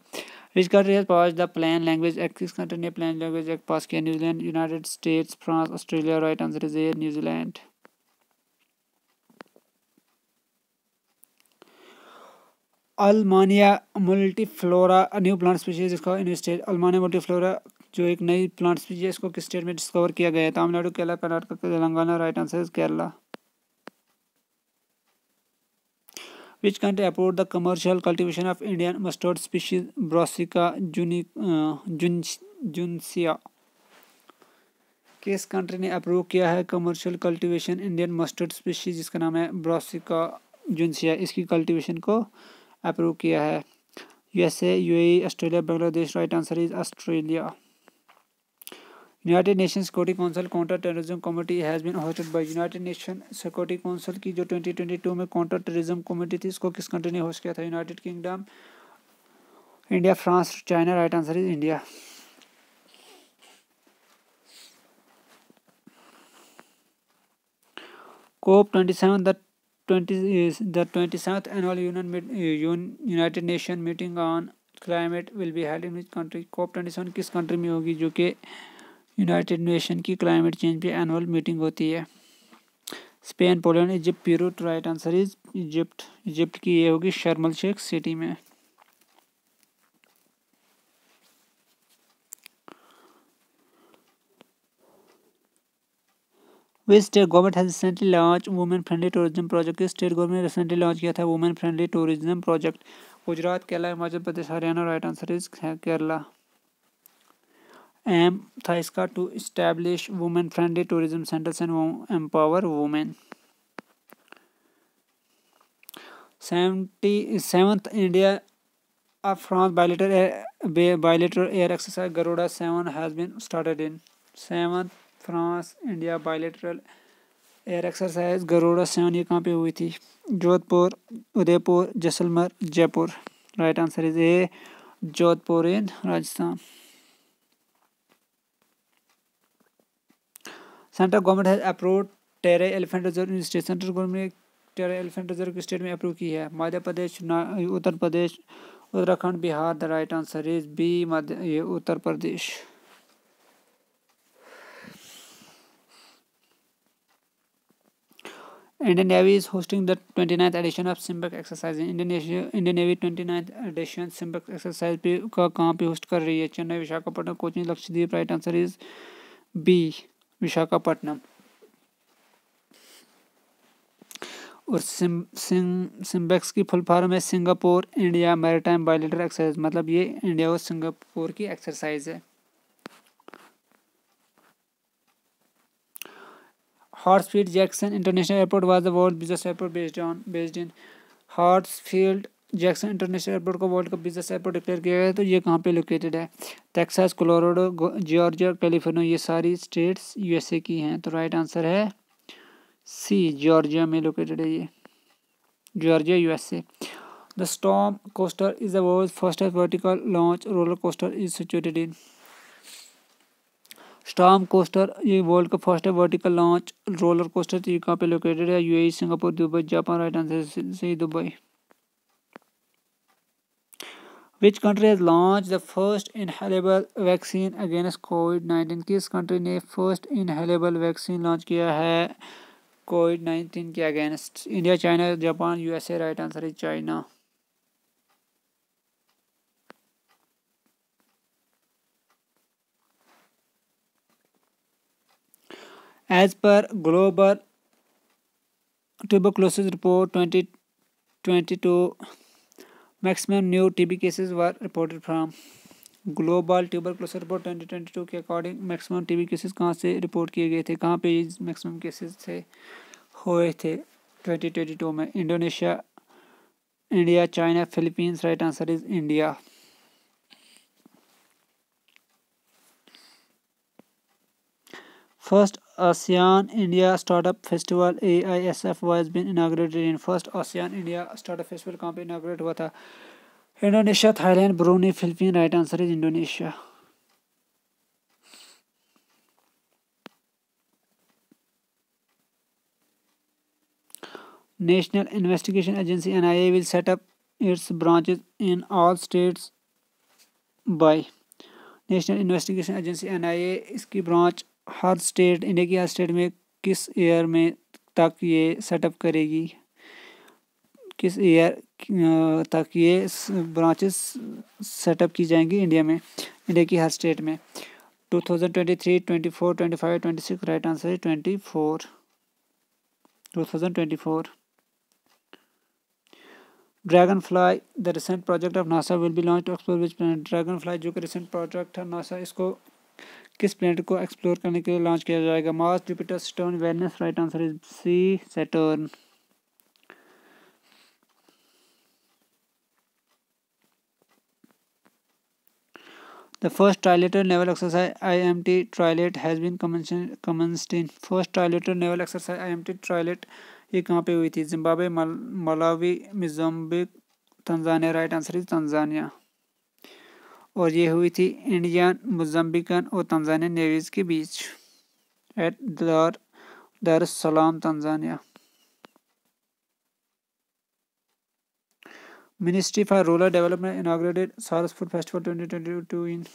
Which country has pass the plain language act? किस कंट्री ने प्लेन लैंग्वेज एक्ट पास किया? New Zealand, United States, France, Australia. Right answer is A New Zealand. Allmania multiflora new plant species इसका इन स्टेट? अल्मानिया मल्टीफ्लोरा जो एक नई plant species है इसको किस स्टेट में डिस्कवर किया गया है? Tamil Nadu, Kerala, Karnataka, Telangana. Right answer is Kerala. Which country approved the commercial cultivation of Indian mustard species Brassica juncea? किस कंट्री ने अप्रूव किया है commercial cultivation Indian mustard species जिसका नाम है ब्रासिका जुनसिया? इसकी कल्टीवेशन को अप्रूव किया है USA, UAE, Australia, Bangladesh. Right answer is Australia. United Nation Security Council counter terrorism committee has been hosted by. United Nation Security Council की जो 2022 में काउंटर टेररिज्म कमेटी थी इसको किस कंट्री ने होस्ट किया था? United kingdom, India, France, China. Right answer is India. COP27 the 27th annual United Nation meeting on climate will be held in which country? COP27 किस कंट्री में होगी जो कि यूनाइटेड नेशन की क्लाइमेट चेंज पे annual meeting होती है? Spain, Poland, Egypt, Peru. Right answer is Egypt. Egypt की ये होगी शर्म एल शेख सिटी में। Which state government has recently launch women friendly tourism project? किस स्टेट गवर्नमेंट ने रिसेंटली लॉन्च किया था women friendly tourism project? Gujarat, Kerala, Himachal Pradesh, Haryana. Right answer is Kerala. Aim था इसका to establish women friendly tourism centres and empower women. 77th India France bilateral air exercise Garuda 7 has been started in 7th France India bilateral air exercise Garuda 7 ये कहाँ पे हुई थी? Jodhpur, Udaipur, Jaisalmer, Jaipur. Right answer is A Jodhpur in Rajasthan. Central government has approved Terai elephant reserve in state? Central government Terai elephant reserve किस state में approve की है? Madhya Pradesh, Uttar Pradesh, Uttarakhand, Bihar. The right answer is B ये उत्तर प्रदेश। Indian Navy is hosting the 29th edition of Simbex exercise. Indian Navy 29th edition Simbex exercise पे कहाँ पे host कर रही है? Chennai, Visakhapatnam, Cochin, Lakshadweep. Right answer is B, Visakhapatnam. और सिम्बेक्स की फुल फॉर्म है Singapore India maritime bilateral exercise. मतलब ये इंडिया और सिंगापुर की एक्सरसाइज है. Hartsfield Jackson International Airport was the world's busiest airport based in Hartsfield Jackson International Airport को वर्ल्ड का बिजनेस एयरपोर्ट डिक्लेयर किया गया है. तो ये कहाँ पे लोकेटेड है? टेक्सास, कोलोराडो, जॉर्जिया, कैलिफोर्निया, ये सारी स्टेट्स यूएसए की हैं. तो राइट आंसर है सी, जॉर्जिया में लोकेटेड है ये. Georgia USA. The Storm Coaster is the world's fastest vertical launch roller coaster is situated in. Storm coaster ये वर्ल्ड का फर्स्ट है वर्टिकल लॉन्च रोलर कोस्टर. तो ये कहाँ पे लोकेटेड है? UAE, Singapore, Dubai, Japan. Right answer सही Dubai. Which country has launched the first inhalable vaccine against COVID-19? किस कंट्री ने फर्स्ट इनहेलेबल वैक्सीन लॉन्च किया है कोविड-19 के against? India, China, Japan, USA. Right answer is China. As per Global Tuberculosis Report 2022, maximum new TB cases were reported from. Global Tuberculosis Report 2022 के according maximum TB cases कहाँ से report किए गए थे? कहाँ पे मैक्सिमम केसेस थे हुए थे 2022 में? Indonesia, India, China, Philippines. Right answer is India. First ASEAN India Startup Festival AISF was been inaugurated in. First ASEAN India Startup Festival कहाँ पे inaugurate हुआ था? Indonesia, Thailand, Brunei, Philippine. Right answer is Indonesia. National Investigation Agency NIA will set up its branches in all states by. National investigation agency NIA इसकी branch हर state, India की हर state में किस year में तक ये setup करेगी? किस year तक ये ब्रांचेस सेटअप की जाएंगी इंडिया में, इंडिया की हर स्टेट में? 2023, 24, 25, 26. राइट आंसर है 24, 2024. Dragonfly the recent project of NASA will be launch to explore which planet? Dragonfly जो कि रिसेंट प्रोजेक्ट है नासा, इसको किस प्लैनेट को एक्सप्लोर करने के लिए लॉन्च किया जाएगा? Mars, Jupiter, Saturn, Venus. Right answer is C, Saturn. The first trilateral naval exercise IMT Trilate has been commenced in. First trilateral naval exercise IMT Trilate ये कहाँ पे हुई थी? Zimbabwe, Malawi, Mozambique, Tanzania. Right answer is Tanzania. और ये हुई थी Indian, मोजाम्बिकन और तंजानियन नेवीज के बीच एट दार एस सलाम, Tanzania. Ministry for Rural Development inaugurated Saraswat Festival 2022 in.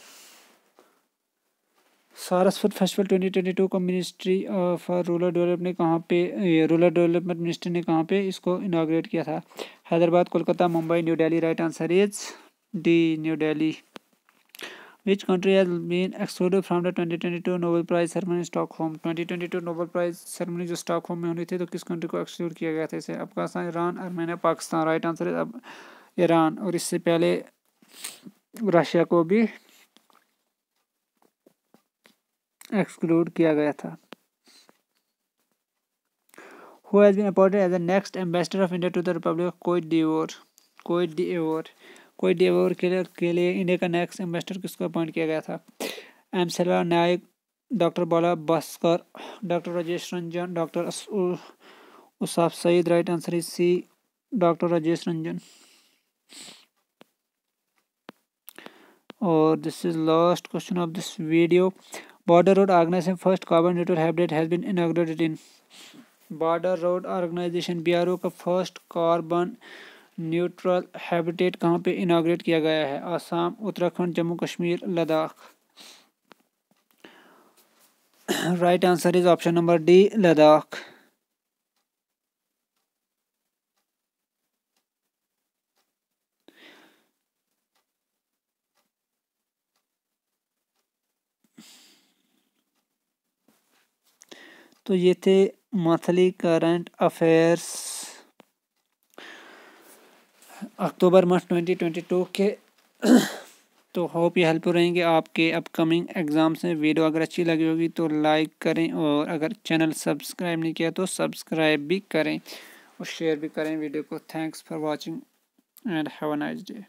Saraswat festival 2022 को मिनिस्ट्री फॉर रूरल डेवलपमेंट ने कहाँ पे, रूरल डेवलपमेंट मिनिस्ट्री ने कहाँ पे इसको इनाग्रेट किया था? Hyderabad, Kolkata, Mumbai, new Delhi. Right answer is D, new Delhi. Which country has been excluded from the 2022 Nobel Prize ceremony in Stockholm? 2022 Nobel prize ceremony जो स्टॉकहोम में होनी थी, तो किस कंट्री को एक्सक्लूड किया गया था इसे? Afghanistan, Iran, Armenia, Pakistan. Right answer है अब ईरान. और इससे पहले रशिया को भी एक्सक्लूड किया गया था. Who has been appointed as the next ambassador of India to the Republic of Cote d'Ivoire? कोई डिवोर के लिए इंडिया का नेक्स्ट एम्बेसडर किसको अपॉइंट किया गया था? M Selva Nayak, doctor Bala Bhaskar, doctor Rajesh Ranjan, doctor Yusuf Saeed. Right answer is C, doctor Rajesh Ranjan. और this is last question of this video. Border Road Organization first carbon neutral habitat has been inaugurated in. Border Road Organization BRO का first carbon neutral habitat कहाँ पे inaugurate किया गया है? Assam, Uttarakhand, Jammu Kashmir, Ladakh. Right answer is option number D, Ladakh. तो ये थे monthly current affairs अक्टूबर month 2022 के। तो होप ये हेल्पफुल रहेंगे आपके अपकमिंग एग्ज़ाम्स में। वीडियो अगर अच्छी लगी होगी तो लाइक करें, और अगर चैनल सब्सक्राइब नहीं किया तो सब्सक्राइब भी करें और शेयर भी करें वीडियो को। Thanks for watching and have a nice day.